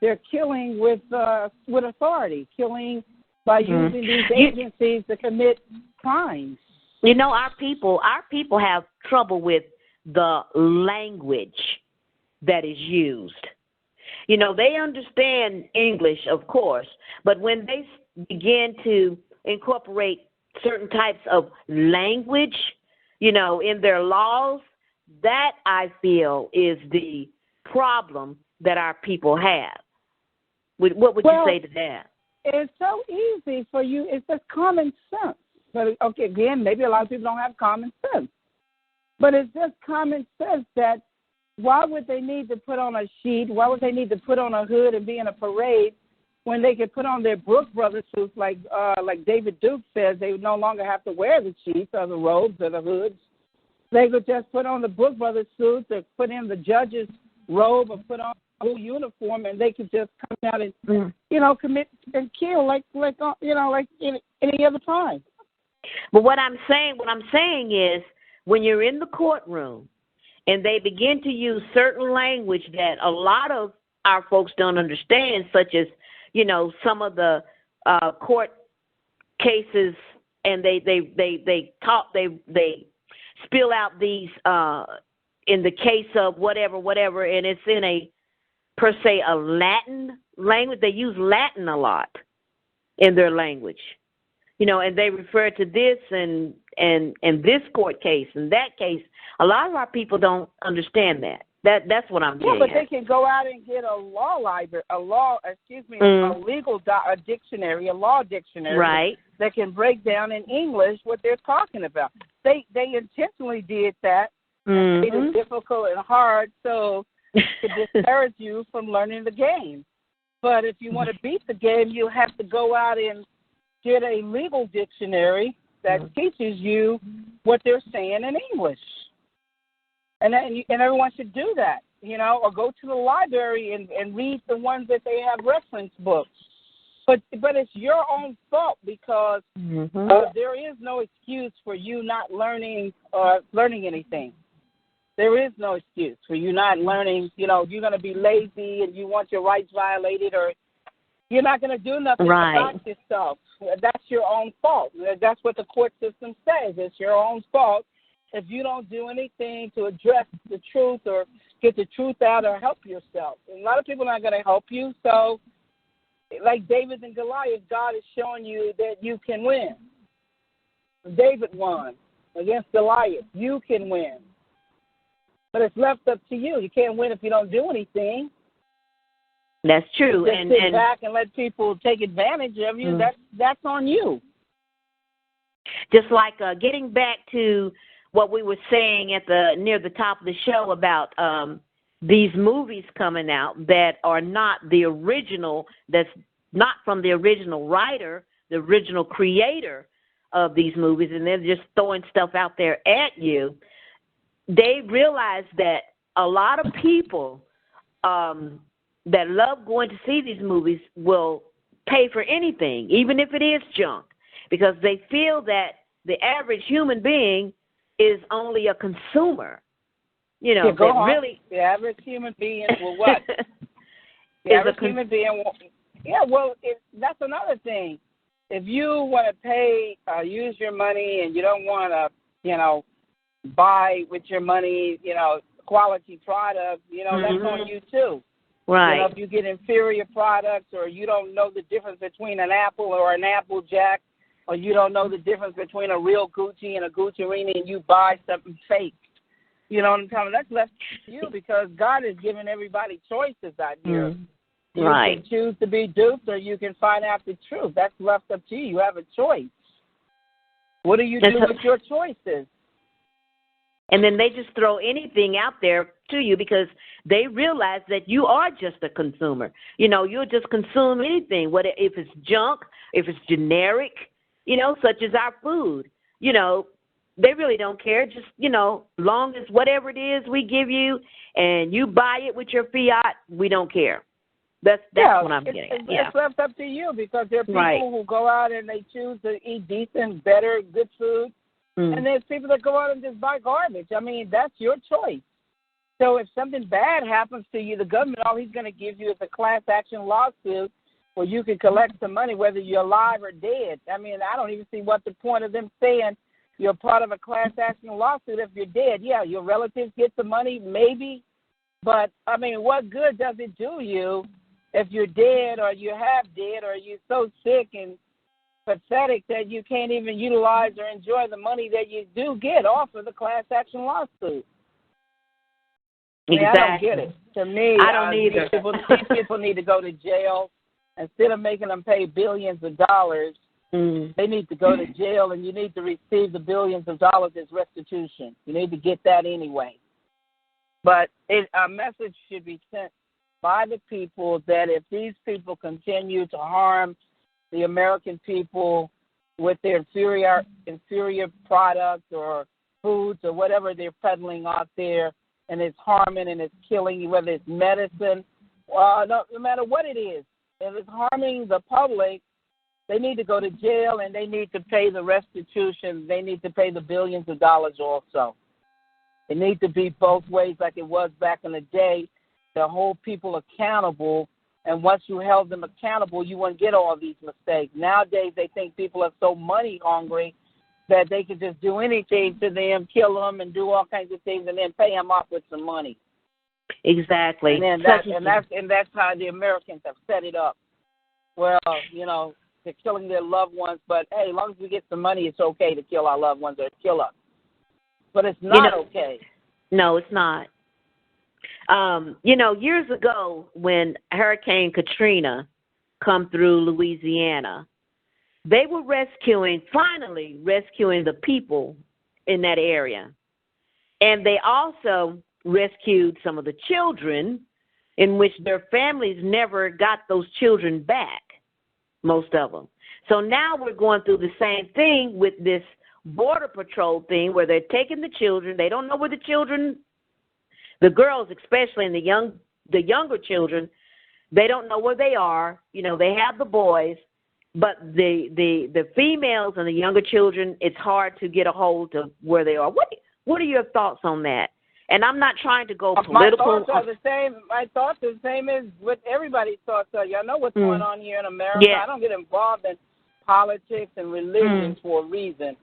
they're killing with authority, killing by using these agencies to commit crimes. You know, our people have trouble with the language that is used. You know, they understand English, of course, but when they begin to incorporate certain types of language, you know, in their laws, that I feel is the problem that our people have. What would you say to that? It's so easy for you. It's just common sense. But, okay, again, maybe a lot of people don't have common sense. But it's just common sense that why would they need to put on a sheet? Why would they need to put on a hood and be in a parade when they could put on their Brooks Brothers suits like David Duke says? They would no longer have to wear the sheets or the robes or the hoods. They could just put on the Brooks Brothers suits or put in the judge's robe or put on a whole uniform, and they could just come out and, commit and kill like any other time. But what I'm saying is, when you're in the courtroom and they begin to use certain language that a lot of our folks don't understand, such as, you know, some of the court cases, and they spill out these in the case of whatever, and it's in a per se a Latin language. They use Latin a lot in their language, you know, and they refer to this and this court case and that case. A lot of our people don't understand that. That's what I'm getting but at. They can go out and get a dictionary, a law dictionary, right, that can break down in English what they're talking about. They intentionally did that and made it difficult and hard so to discourage you from learning the game. But if you want to beat the game, you have to go out and get a legal dictionary that teaches you what they're saying in English. And everyone should do that, or go to the library and read the ones that they have reference books. But it's your own fault because there is no excuse for you not learning anything. There is no excuse for you not learning. You're going to be lazy and you want your rights violated, or you're not going to do nothing about yourself. That's your own fault. That's what the court system says. It's your own fault if you don't do anything to address the truth or get the truth out or help yourself. And a lot of people are not going to help you. So, like David and Goliath, God is showing you that you can win. David won against Goliath. You can win. But it's left up to you. You can't win if you don't do anything. That's true. Just sit back and let people take advantage of you. That's on you. Just like getting back to what we were saying near the top of the show about these movies coming out that are not the original, that's not from the original writer, the original creator of these movies, and they're just throwing stuff out there at you. They realize that a lot of people that love going to see these movies will pay for anything, even if it is junk, because they feel that the average human being is only a consumer. Really, the average human being will what? The average human being will. Yeah, well, that's another thing. If you want to pay, use your money, and you don't want to, buy with your money, quality products, that's on you too. Right. If you get inferior products, or you don't know the difference between an Apple or an Apple Jack, or you don't know the difference between a real Gucci and a Gucciarini, and you buy something fake. You know what I'm talking about? That's left to you because God has given everybody choices out here. You can choose to be duped, or you can find out the truth. That's left up to you. You have a choice. What do you do with your choices? And then they just throw anything out there to you because they realize that you are just a consumer. You'll just consume anything, whether if it's junk, if it's generic, such as our food. They really don't care. Just, long as whatever it is we give you and you buy it with your fiat, we don't care. That's what I'm getting at. It's left up to you because there are people who go out and they choose to eat decent, better, good food. And there's people that go out and just buy garbage. I mean, that's your choice. So if something bad happens to you, the government, all he's going to give you is a class action lawsuit where you can collect some money, whether you're alive or dead. I mean, I don't even see what the point of them saying you're part of a class action lawsuit if you're dead. Yeah, your relatives get the money, maybe. But, I mean, what good does it do you if you're dead or you have dead or you're so sick and pathetic that you can't even utilize or enjoy the money that you do get off of the class action lawsuit? Exactly. I don't get it. To me, I don't either. These people need to go to jail. Instead of making them pay billions of dollars, they need to go to jail, and you need to receive the billions of dollars as restitution. You need to get that anyway. But a message should be sent by the people that if these people continue to harm the American people with their inferior products or foods or whatever they're peddling out there, and it's harming and it's killing you, whether it's medicine, no matter what it is, if it's harming the public, they need to go to jail and they need to pay the restitution. They need to pay the billions of dollars also. It needs to be both ways like it was back in the day to hold people accountable. And once you held them accountable, you wouldn't get all these mistakes. Nowadays, they think people are so money hungry that they can just do anything to them, kill them, and do all kinds of things, and then pay them off with some money. Exactly. And that's how the Americans have set it up. Well, they're killing their loved ones, but hey, as long as we get some money, it's okay to kill our loved ones or kill us. But it's not okay. No, it's not. Years ago when Hurricane Katrina come through Louisiana, they were finally rescuing the people in that area. And they also rescued some of the children in which their families never got those children back, most of them. So now we're going through the same thing with this Border Patrol thing where they're taking the children. They don't know where the children, the girls especially, and the younger children, they don't know where they are. You know, they have the boys, but the females and the younger children, it's hard to get a hold of where they are. What are your thoughts on that? And I'm not trying to go political. My thoughts are the same. My thoughts are the same as what everybody's thoughts are. Y'all know what's going on here in America. Yeah. I don't get involved in politics and religion for a reason.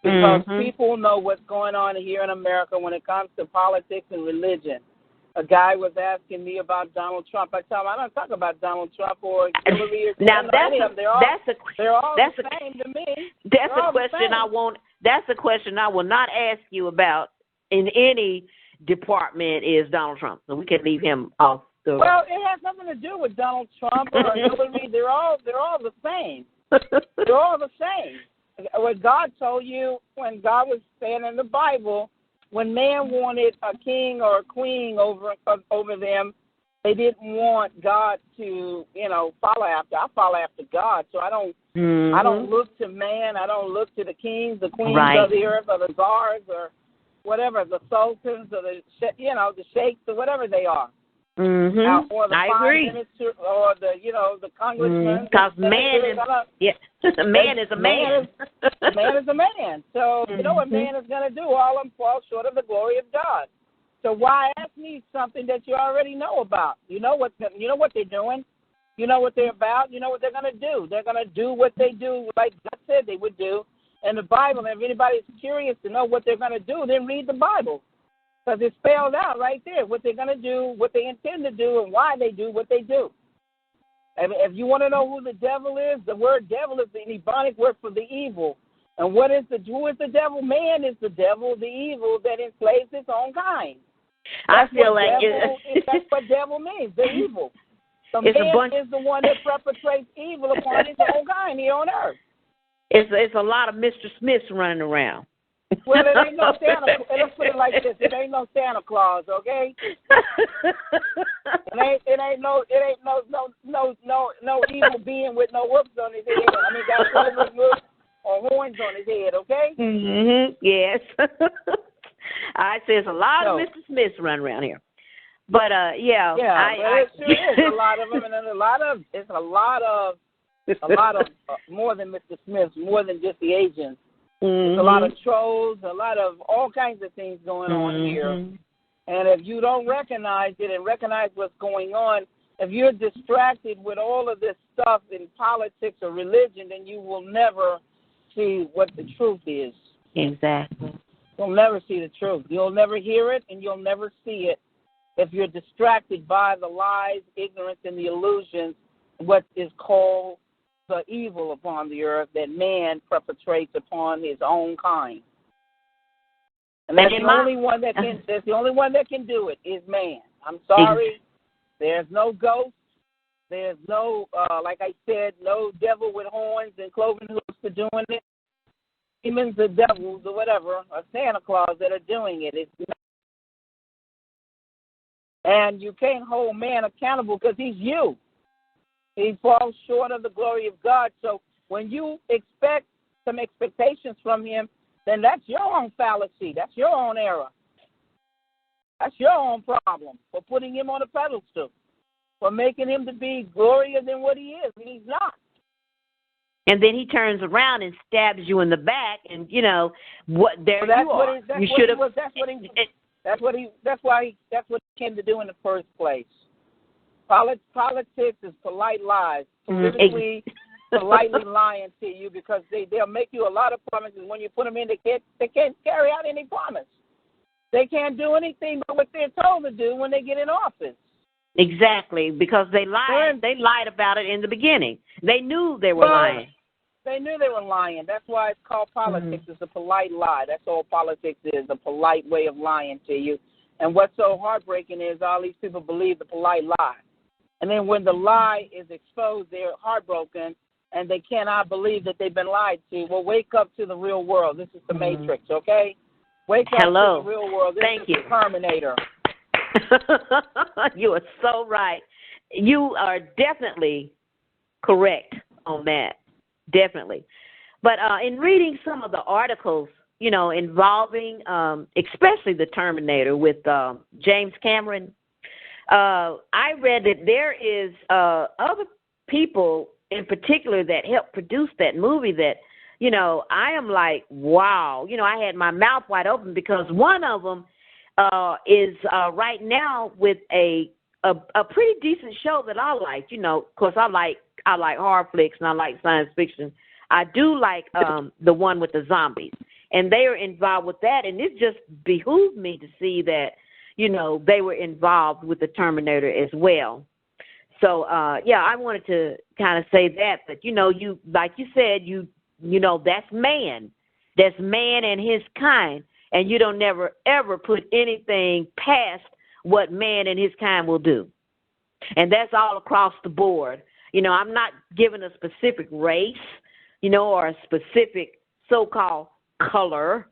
Because people know what's going on here in America when it comes to politics and religion. A guy was asking me about Donald Trump. I tell him I don't talk about Donald Trump or Hillary or now they're all the same to me. That's a question I won't. That's a question I will not ask you about in any department. Is Donald Trump? So we can leave him off. Well, it has nothing to do with Donald Trump or Hillary. They're all the same. They're all the same. What God told you when God was saying in the Bible, when man wanted a king or a queen over them, they didn't want God to, follow after. I follow after God, so I don't look to man. I don't look to the kings, the queens of the earth, or the czars, or whatever, the sultans, or the sheikhs, or whatever they are. Or the prime minister, or the congressman. Because man is a man. Man is a man. So you know what man is going to do? All of them fall short of the glory of God. So why ask me something that you already know about? You know what they're doing. You know what they're about. You know what they're going to do. They're going to do what they do, like God said they would do in the Bible. And if anybody's curious to know what they're going to do, then read the Bible. Because it's spelled out right there what they're going to do, what they intend to do, and why they do what they do. And if you want to know who the devil is, the word devil is the Ebonic word for the evil. And who is the devil? Man is the devil, the evil that enslaves his own kind. That's what devil means, the evil. The man is the one that perpetrates evil upon his own kind here on earth. It's a lot of Mr. Smiths running around. Well, it ain't no Santa. Let's put it like this: it ain't no Santa Claus, okay? It ain't no evil being with no whoops on his head. I mean, got silver whoops or horns on his head, okay? Yes. I say it's a lot of Mr. Smiths running around here, but it sure is a lot of them, and it's a lot of more than Mr. Smiths, more than just the agents. There's a lot of trolls, a lot of all kinds of things going on here. And if you don't recognize it and recognize what's going on, if you're distracted with all of this stuff in politics or religion, then you will never see what the truth is. Exactly. You'll never see the truth. You'll never hear it, and you'll never see it if you're distracted by the lies, ignorance, and the illusions, what is called the evil upon the earth that man perpetrates upon his own kind. And that's the only one that can. That's the only one that can do it is man. I'm sorry. There's no ghost. There's no, like I said, no devil with horns and cloven hoofs for doing it. Demons or devils or whatever, or Santa Claus that are doing it. And you can't hold man accountable because he's you. He falls short of the glory of God. So when you expect some expectations from him, then that's your own fallacy. That's your own error. That's your own problem for putting him on a pedestal, for making him to be glorious than what he is, and he's not. And then he turns around and stabs you in the back, and what? There well, you are. That's what he came to do in the first place. Politics is polite lies, politically, politely lying to you because they'll make you a lot of promises. When you put them in, they can't carry out any promise. They can't do anything but what they're told to do when they get in office. Exactly, because they lied. They lied about it in the beginning. They knew they were lying. They knew they were lying. That's why it's called politics. It's a polite lie. That's all politics is, a polite way of lying to you. And what's so heartbreaking is all these people believe the polite lie. And then when the lie is exposed, they're heartbroken, and they cannot believe that they've been lied to. Well, wake up to the real world. This is the Matrix, okay? Wake up Hello. to the real world. This Thank is you. the Terminator. You are so right. You are definitely correct on that. Definitely. But in reading some of the articles, involving especially the Terminator with James Cameron, I read that there is other people in particular that helped produce that movie that, I am like, wow. I had my mouth wide open because one of them is right now with a pretty decent show that I like. Of course, I like horror flicks and I like science fiction. I do like the one with the zombies, and they are involved with that. And it just behooved me to see that, they were involved with the Terminator as well. So, I wanted to kind of say that. But, you like you said, that's man. That's man and his kind. And you don't never, ever put anything past what man and his kind will do. And that's all across the board. I'm not giving a specific race, or a specific so-called color,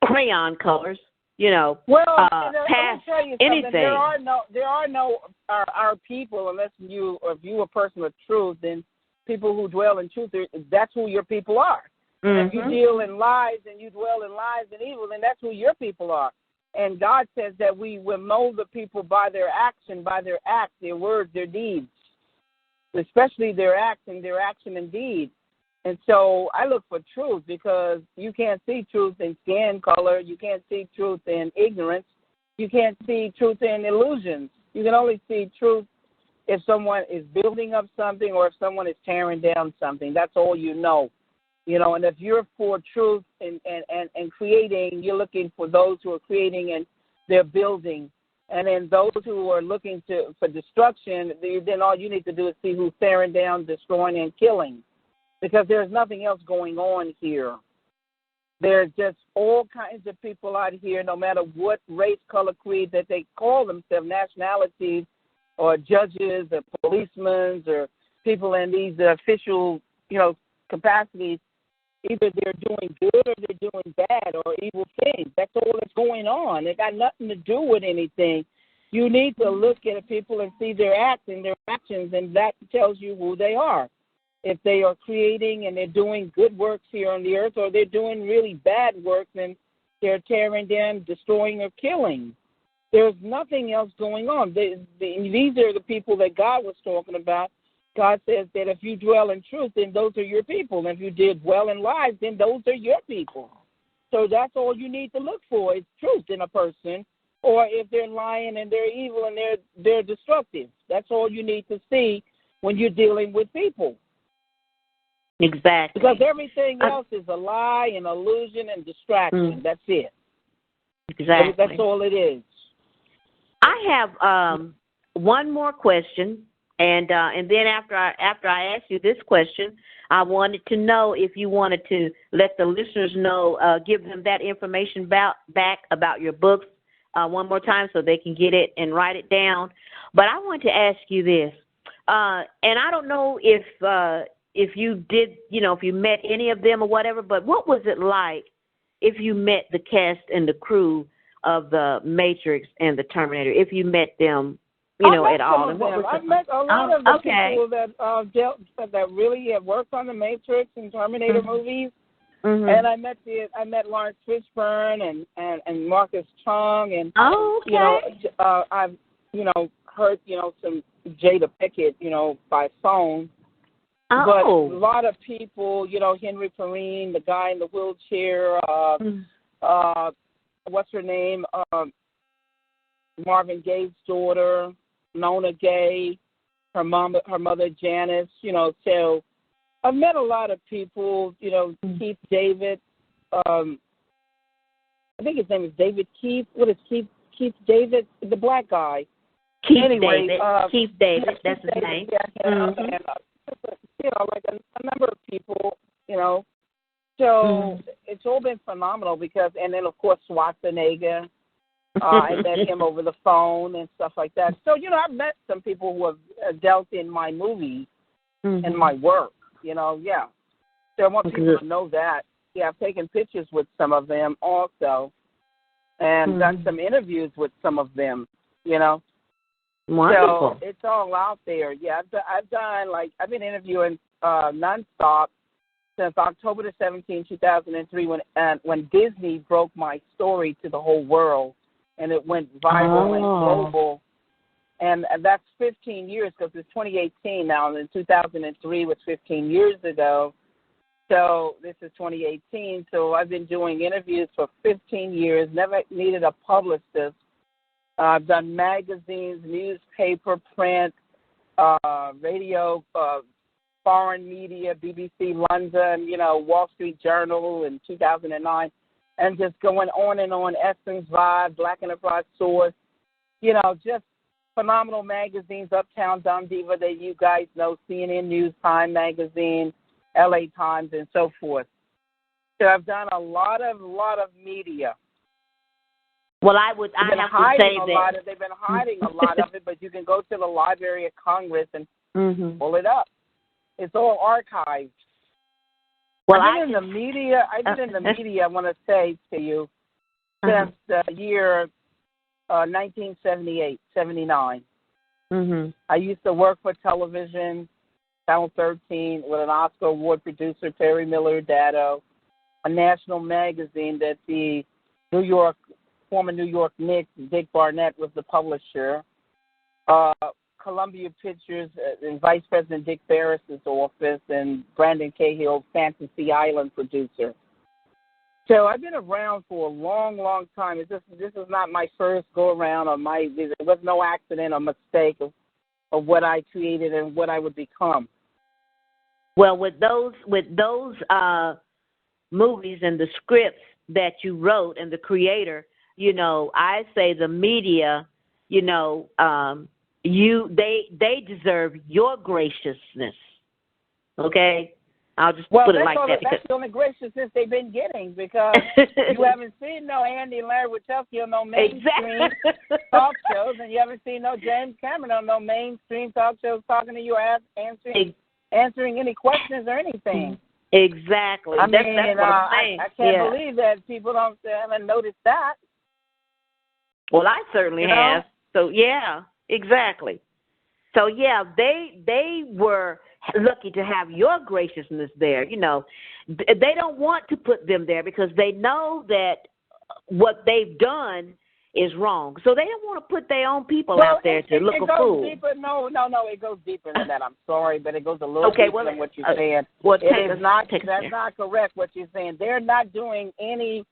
crayon colors, Well, past let me tell you anything. There are no our people unless you, or if you are a person of truth, then people who dwell in truth, that's who your people are. Mm-hmm. If you deal in lies and you dwell in lies and evil, then that's who your people are. And God says that we will know the people by their action, by their acts, their words, their deeds, especially their action and deeds. And so I look for truth because you can't see truth in skin color. You can't see truth in ignorance. You can't see truth in illusions. You can only see truth if someone is building up something or if someone is tearing down something. That's all you know. And if you're for truth and creating, you're looking for those who are creating and they're building. And then those who are looking for destruction, then all you need to do is see who's tearing down, destroying, and killing. Because there's nothing else going on here. There's just all kinds of people out here, no matter what race, color, creed that they call themselves, nationalities, or judges, or policemen, or people in these official, capacities. Either they're doing good or they're doing bad or evil things. That's all that's going on. It got nothing to do with anything. You need to look at people and see their acts and their actions, and that tells you who they are. If they are creating and they're doing good works here on the earth, or they're doing really bad works and they're tearing down, destroying, or killing. There's nothing else going on. These are the people that God was talking about. God says that if you dwell in truth, then those are your people. And if you did dwell in lies, then those are your people. So that's all you need to look for is truth in a person, or if they're lying and they're evil and they're destructive. That's all you need to see when you're dealing with people. Exactly. Because everything else is a lie, an illusion, and distraction. That's it. Exactly. That's all it is. I have one more question, and then after I ask you this question, I wanted to know if you wanted to let the listeners know, give them that information back about your books one more time so they can get it and write it down. But I want to ask you this, and I don't know if you did, if you met any of them or whatever, but what was it like if you met the cast and the crew of the Matrix and the Terminator, if you met them, at all? And what was I've met a lot of the people that really have worked on the Matrix and Terminator movies. Mm-hmm. And I met Lawrence Fishburne and Marcus Chung, and I've heard some Jada Pickett by phone. Oh. But a lot of people, Henry Perrine, the guy in the wheelchair, what's her name? Marvin Gaye's daughter, Nona Gaye, her mother Janice, so I've met a lot of people, Keith David, I think his name is David Keith. What is Keith David? The black guy. Keith David, that's his name. Yeah, and, like a number of people, so it's all been phenomenal and then of course Schwarzenegger, I met him over the phone and stuff like that. So, I've met some people who have dealt in my movies and my work, So I want people to know that. Yeah, I've taken pictures with some of them also. and done some interviews with some of them, you know. Wonderful. So it's all out there. Yeah, I've been interviewing nonstop since October the 17th, 2003, when Disney broke my story to the whole world, and it went viral and global. And that's 15 years, because it's 2018 now, and in 2003 was 15 years ago. So this is 2018. So I've been doing interviews for 15 years, never needed a publicist. I've done magazines, newspaper, print, radio, foreign media, BBC London, Wall Street Journal in 2009, and just going on and on, Essence Vibe, Black Enterprise Source, just phenomenal magazines, Uptown Dumb Diva that you guys know, CNN News, Time Magazine, LA Times, and so forth. So I've done a lot of media. Well, I have to say that they've been hiding a lot of it, but you can go to the Library of Congress and pull it up. It's all archived. Well, I've been in the media. I want to say to you, since the year 1978, 79. I used to work for television, Channel 13, with an Oscar Award producer, Terry Miller Dado, a national magazine that the former New York Knicks, Dick Barnett was the publisher. Columbia Pictures, and Vice President Dick Ferris's office, and Brandon Cahill, Fantasy Island producer. So I've been around for a long, long time. This is not my first go-around, it was no accident or mistake of what I created and what I would become. Well, with those movies and the scripts that you wrote and the creator, I say the media, they deserve your graciousness. Okay? I'll just put it like that. That's the only graciousness they've been getting, because you haven't seen no Andy and Larry Wachowski on no mainstream talk shows, and you haven't seen no James Cameron on no mainstream talk shows talking to you, answering any questions or anything. Exactly. That's what I'm saying. I can't believe that people haven't noticed that. Well, I certainly have. So, yeah, exactly. So, yeah, they were lucky to have your graciousness there. They don't want to put them there because they know that what they've done is wrong. So they don't want to put their own people out there to look a fool. No, it goes deeper than that. I'm sorry, but it goes a little deeper than what you're saying. That's not correct what you're saying. They're not doing any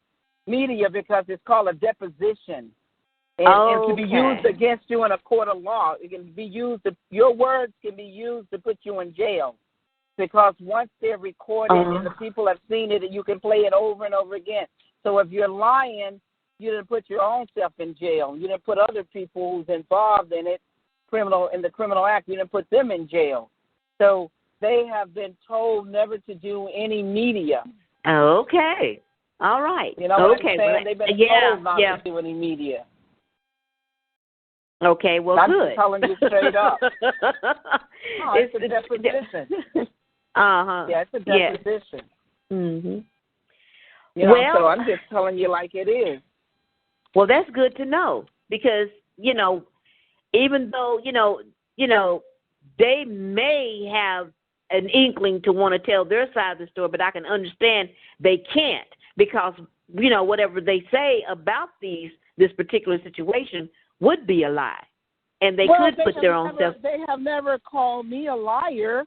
media because it's called a deposition. And to be used against you in a court of law. It can be used, your words can be used to put you in jail. Because once they're recorded and the people have seen it, you can play it over and over again. So if you're lying, you didn't put your own self in jail. You didn't put other people who's involved in it, in the criminal act, you didn't put them in jail. So they have been told never to do any media. Okay. All right. You know what I'm saying? They've been told not to do any media. Okay, well, I'm good. I'm telling you straight up. It's a deposition. Yeah, it's a deposition. Yeah. So I'm just telling you like it is. Well, that's good to know because, even though, they may have an inkling to want to tell their side of the story, but I can understand they can't because, whatever they say about this particular situation would be a lie. And they could put their own self. They have never called me a liar.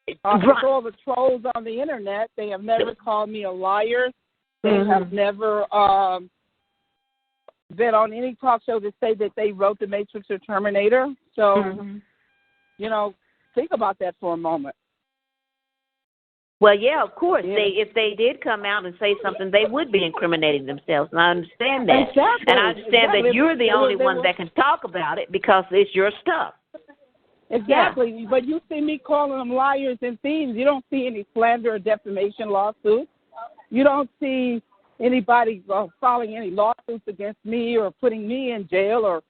With all the trolls on the internet, they have never called me a liar. They have never been on any talk show to say that they wrote The Matrix or Terminator. So, think about that for a moment. Well, yeah, of course. If they did come out and say something, they would be incriminating themselves, and I understand that. Exactly. And I understand that you're the only one that can talk about it because it's your stuff. Exactly. Yeah. But you see me calling them liars and thieves. You don't see any slander or defamation lawsuits. You don't see anybody filing any lawsuits against me or putting me in jail or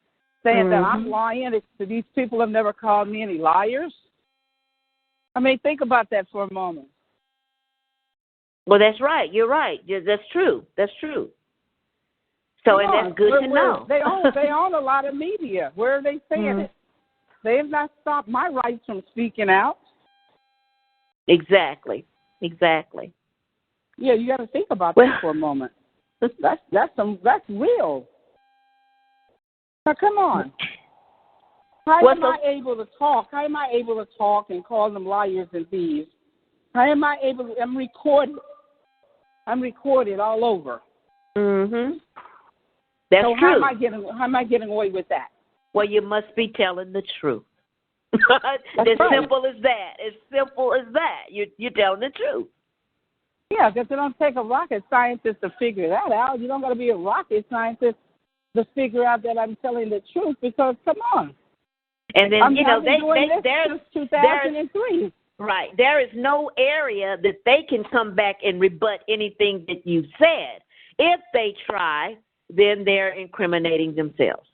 saying that I'm lying. These people have never called me any liars. I mean, think about that for a moment. Well, that's right. You're right. That's true. That's true. So, and that's good to know. They own a lot of media. Where are they saying it? They have not stopped my rights from speaking out. Exactly. Yeah, you got to think about that for a moment. That's real. Now, come on. How am I able to talk? How am I able to talk and call them liars and thieves? How am I able to? I'm recorded. I'm recorded all over. That's so true. How am I getting away with that? Well, you must be telling the truth. Simple as that. As simple as that. You're telling the truth. Yeah, because it don't take a rocket scientist to figure that out. You don't got to be a rocket scientist to figure out that I'm telling the truth. Because come on. And then there's 2003. Right. There is no area that they can come back and rebut anything that you've said. If they try, then they're incriminating themselves.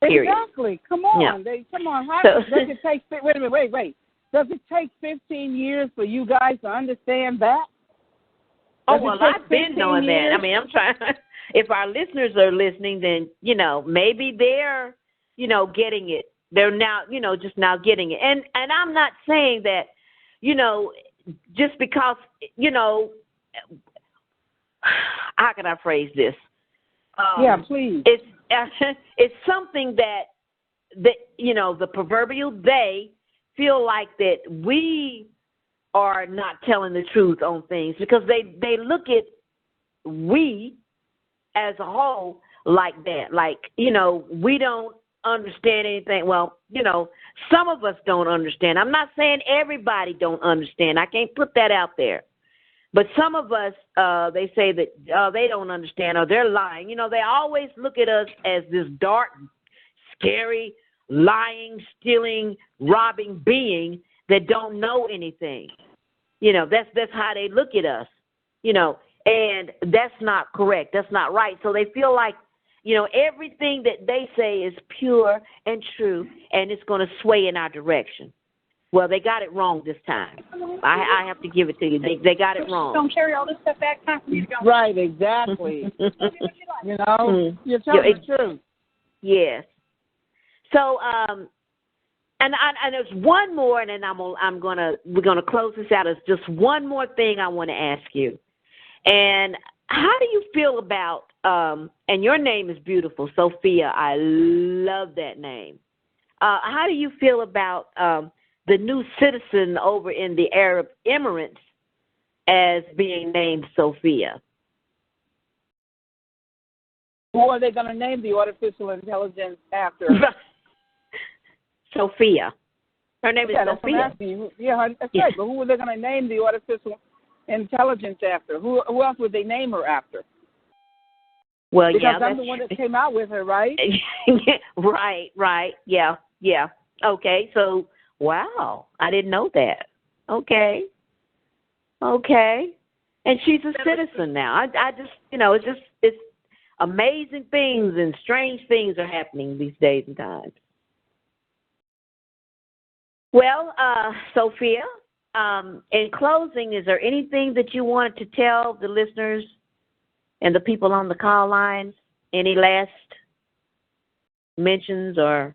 Period. Exactly. Come on. Yeah. Come on. Does it take? Wait a minute. Wait. Does it take 15 years for you guys to understand that? I've been knowing that. I mean, I'm trying. If our listeners are listening, then maybe they're getting it. They're now just now getting it. And I'm not saying that just because how can I phrase this? Yeah, please. It's something that the proverbial they feel like that we are not telling the truth on things because they look at we as a whole like that. Like, we don't understand anything. Well, some of us don't understand. I'm not saying everybody don't understand. I can't put that out there. But some of us, they say that they don't understand or they're lying. They always look at us as this dark, scary, lying, stealing, robbing being that don't know anything. That's how they look at us. And that's not correct. That's not right. So they feel like, everything that they say is pure and true, and it's going to sway in our direction. Well, they got it wrong this time. I have to give it to you. They got it wrong. Don't carry all this stuff back. Time for you to go. Right, exactly. You're telling the truth. Yes. So, and there's one more, and then we're gonna close this out. There's just one more thing I want to ask you. And how do you feel about? And your name is beautiful, Sophia. I love that name. How do you feel about the new citizen over in the Arab Emirates as being named Sophia? Who are they going to name the artificial intelligence after? Sophia. Her name is Sophia. That's right. But who are they going to name the artificial intelligence after? Who else would they name her after? Well, because I'm the one that came out with her, right? Right. Yeah. Okay, so, wow, I didn't know that. Okay. And she's a citizen now. I just, it's amazing things and strange things are happening these days and times. Well, Sophia, in closing, is there anything that you wanted to tell the listeners and the people on the call lines? Any last mentions or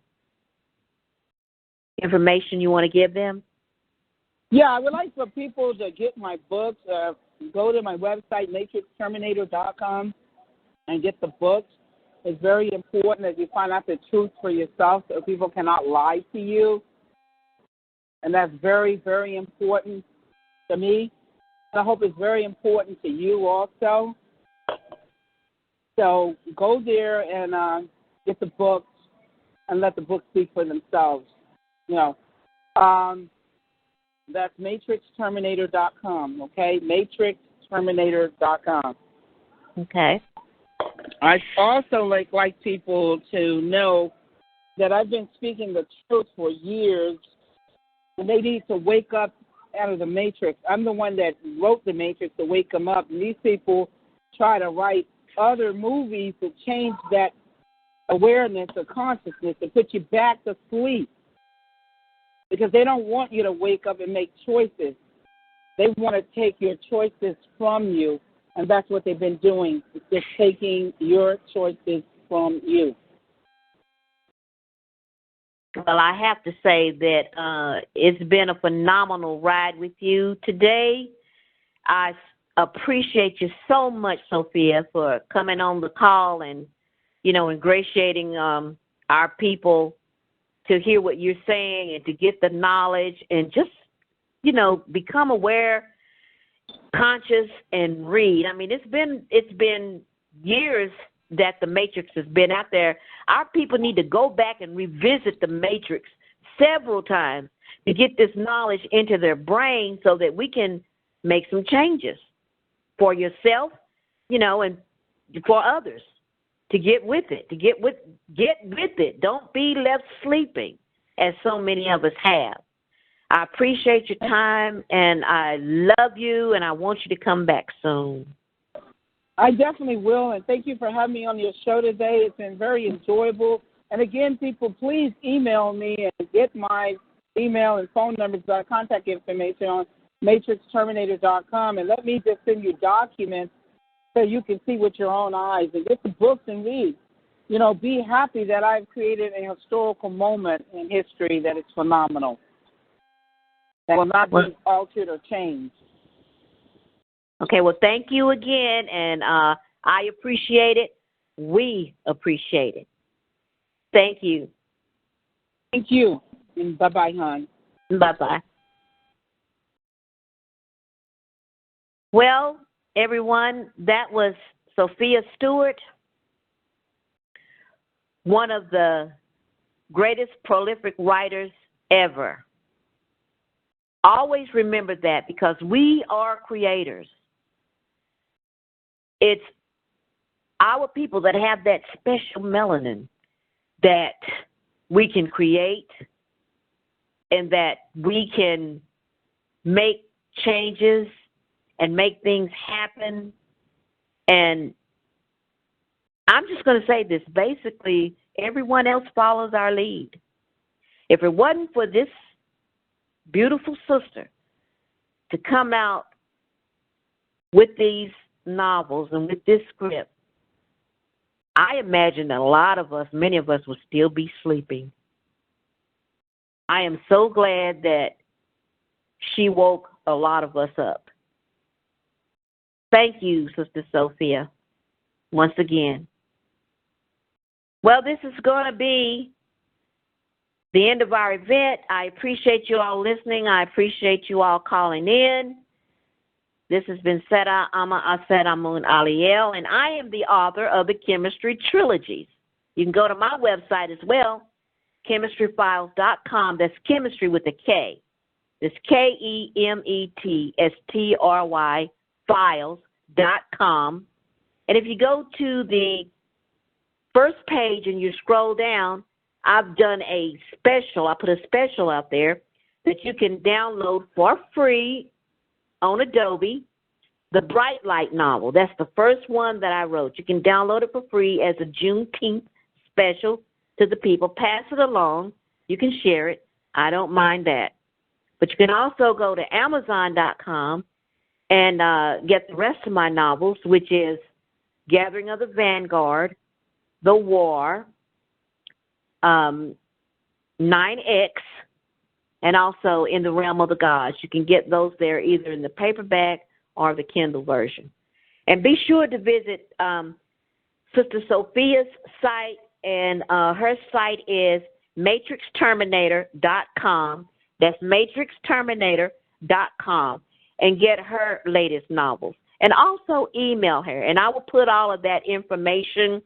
information you want to give them? Yeah, I would like for people to get my books. Go to my website, matrixterminator.com, and get the books. It's very important that you find out the truth for yourself so people cannot lie to you. And that's very, very important to me. And I hope it's very important to you also. So go there and get the books and let the books speak for themselves. That's matrixterminator.com, okay? matrixterminator.com. Okay. I also like people to know that I've been speaking the truth for years, and they need to wake up out of the Matrix. I'm the one that wrote the Matrix to wake them up, and these people try to write other movies to change that awareness or consciousness to put you back to sleep because they don't want you to wake up and make choices. They want to take your choices from you And that's what they've been doing. It's just taking your choices from you. Well, I have to say that it's been a phenomenal ride with you today. I appreciate you so much, Sophia, for coming on the call and, ingratiating our people to hear what you're saying and to get the knowledge and just, become aware, conscious, and read. I mean, it's been years that the Matrix has been out there. Our people need to go back and revisit the Matrix several times to get this knowledge into their brain so that we can make some changes for yourself, and for others to get with it, get with it. Don't be left sleeping as so many of us have. I appreciate your time, and I love you, and I want you to come back soon. I definitely will, and thank you for having me on your show today. It's been very enjoyable. And again, people, please email me and get my email and phone numbers, contact information on matrixterminator.com, and let me just send you documents so you can see with your own eyes and get the books and read. Be happy that I've created a historical moment in history that is phenomenal, that will not be altered or changed. Okay, well, thank you again, and I appreciate it. We appreciate it. Thank you. Thank you, and bye-bye, hon. Bye-bye. Well, everyone, that was Sophia Stewart, one of the greatest prolific writers ever. Always remember that, because we are creators. It's our people that have that special melanin that we can create and that we can make changes and make things happen. And I'm just going to say this. Basically, everyone else follows our lead. If it wasn't for this beautiful sister to come out with these novels and with this script, I imagine that a lot of us, many of us, would still be sleeping. I am so glad that she woke a lot of us up. Thank you, Sister Sophia, once again. Well, this is going to be the end of our event. I appreciate you all listening. I appreciate you all calling in. This has been Seda Ama Ased Amun Aliel, and I am the author of the Chemistry Trilogies. You can go to my website as well, chemistryfiles.com. That's chemistry with a K. It's KEMETSTRY files.com. And if you go to the first page and you scroll down, I've done a special. I put a special out there that you can download for free on Adobe, the Bright Light novel. That's the first one that I wrote. You can download it for free as a Juneteenth special to the people. Pass it along. You can share it. I don't mind that. But you can also go to Amazon.com and get the rest of my novels, which is Gathering of the Vanguard, The War, 9X, and also In the Realm of the Gods. You can get those there either in the paperback or the Kindle version. And be sure to visit Sister Sophia's site, and her site is matrixterminator.com. That's matrixterminator.com, and get her latest novels. And also email her, and I will put all of that information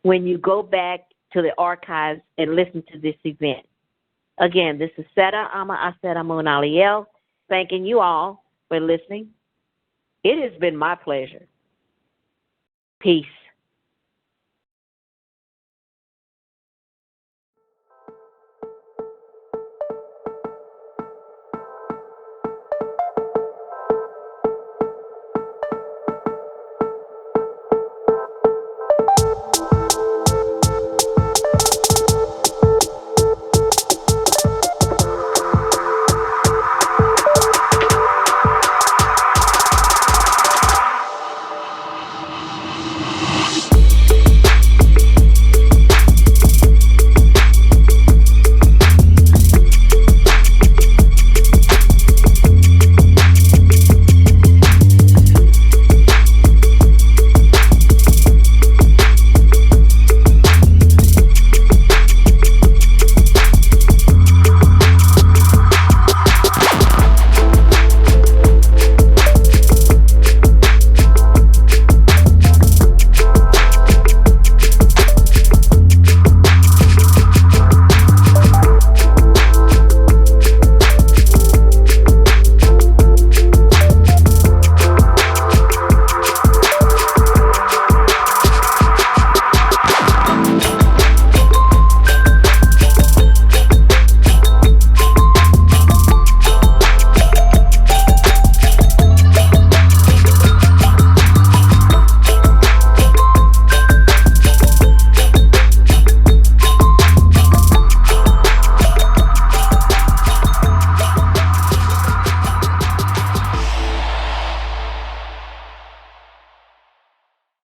when you go back to the archives and listen to this event. Again, this is Seda Ama Ased Amun Aliel, thanking you all for listening. It has been my pleasure. Peace.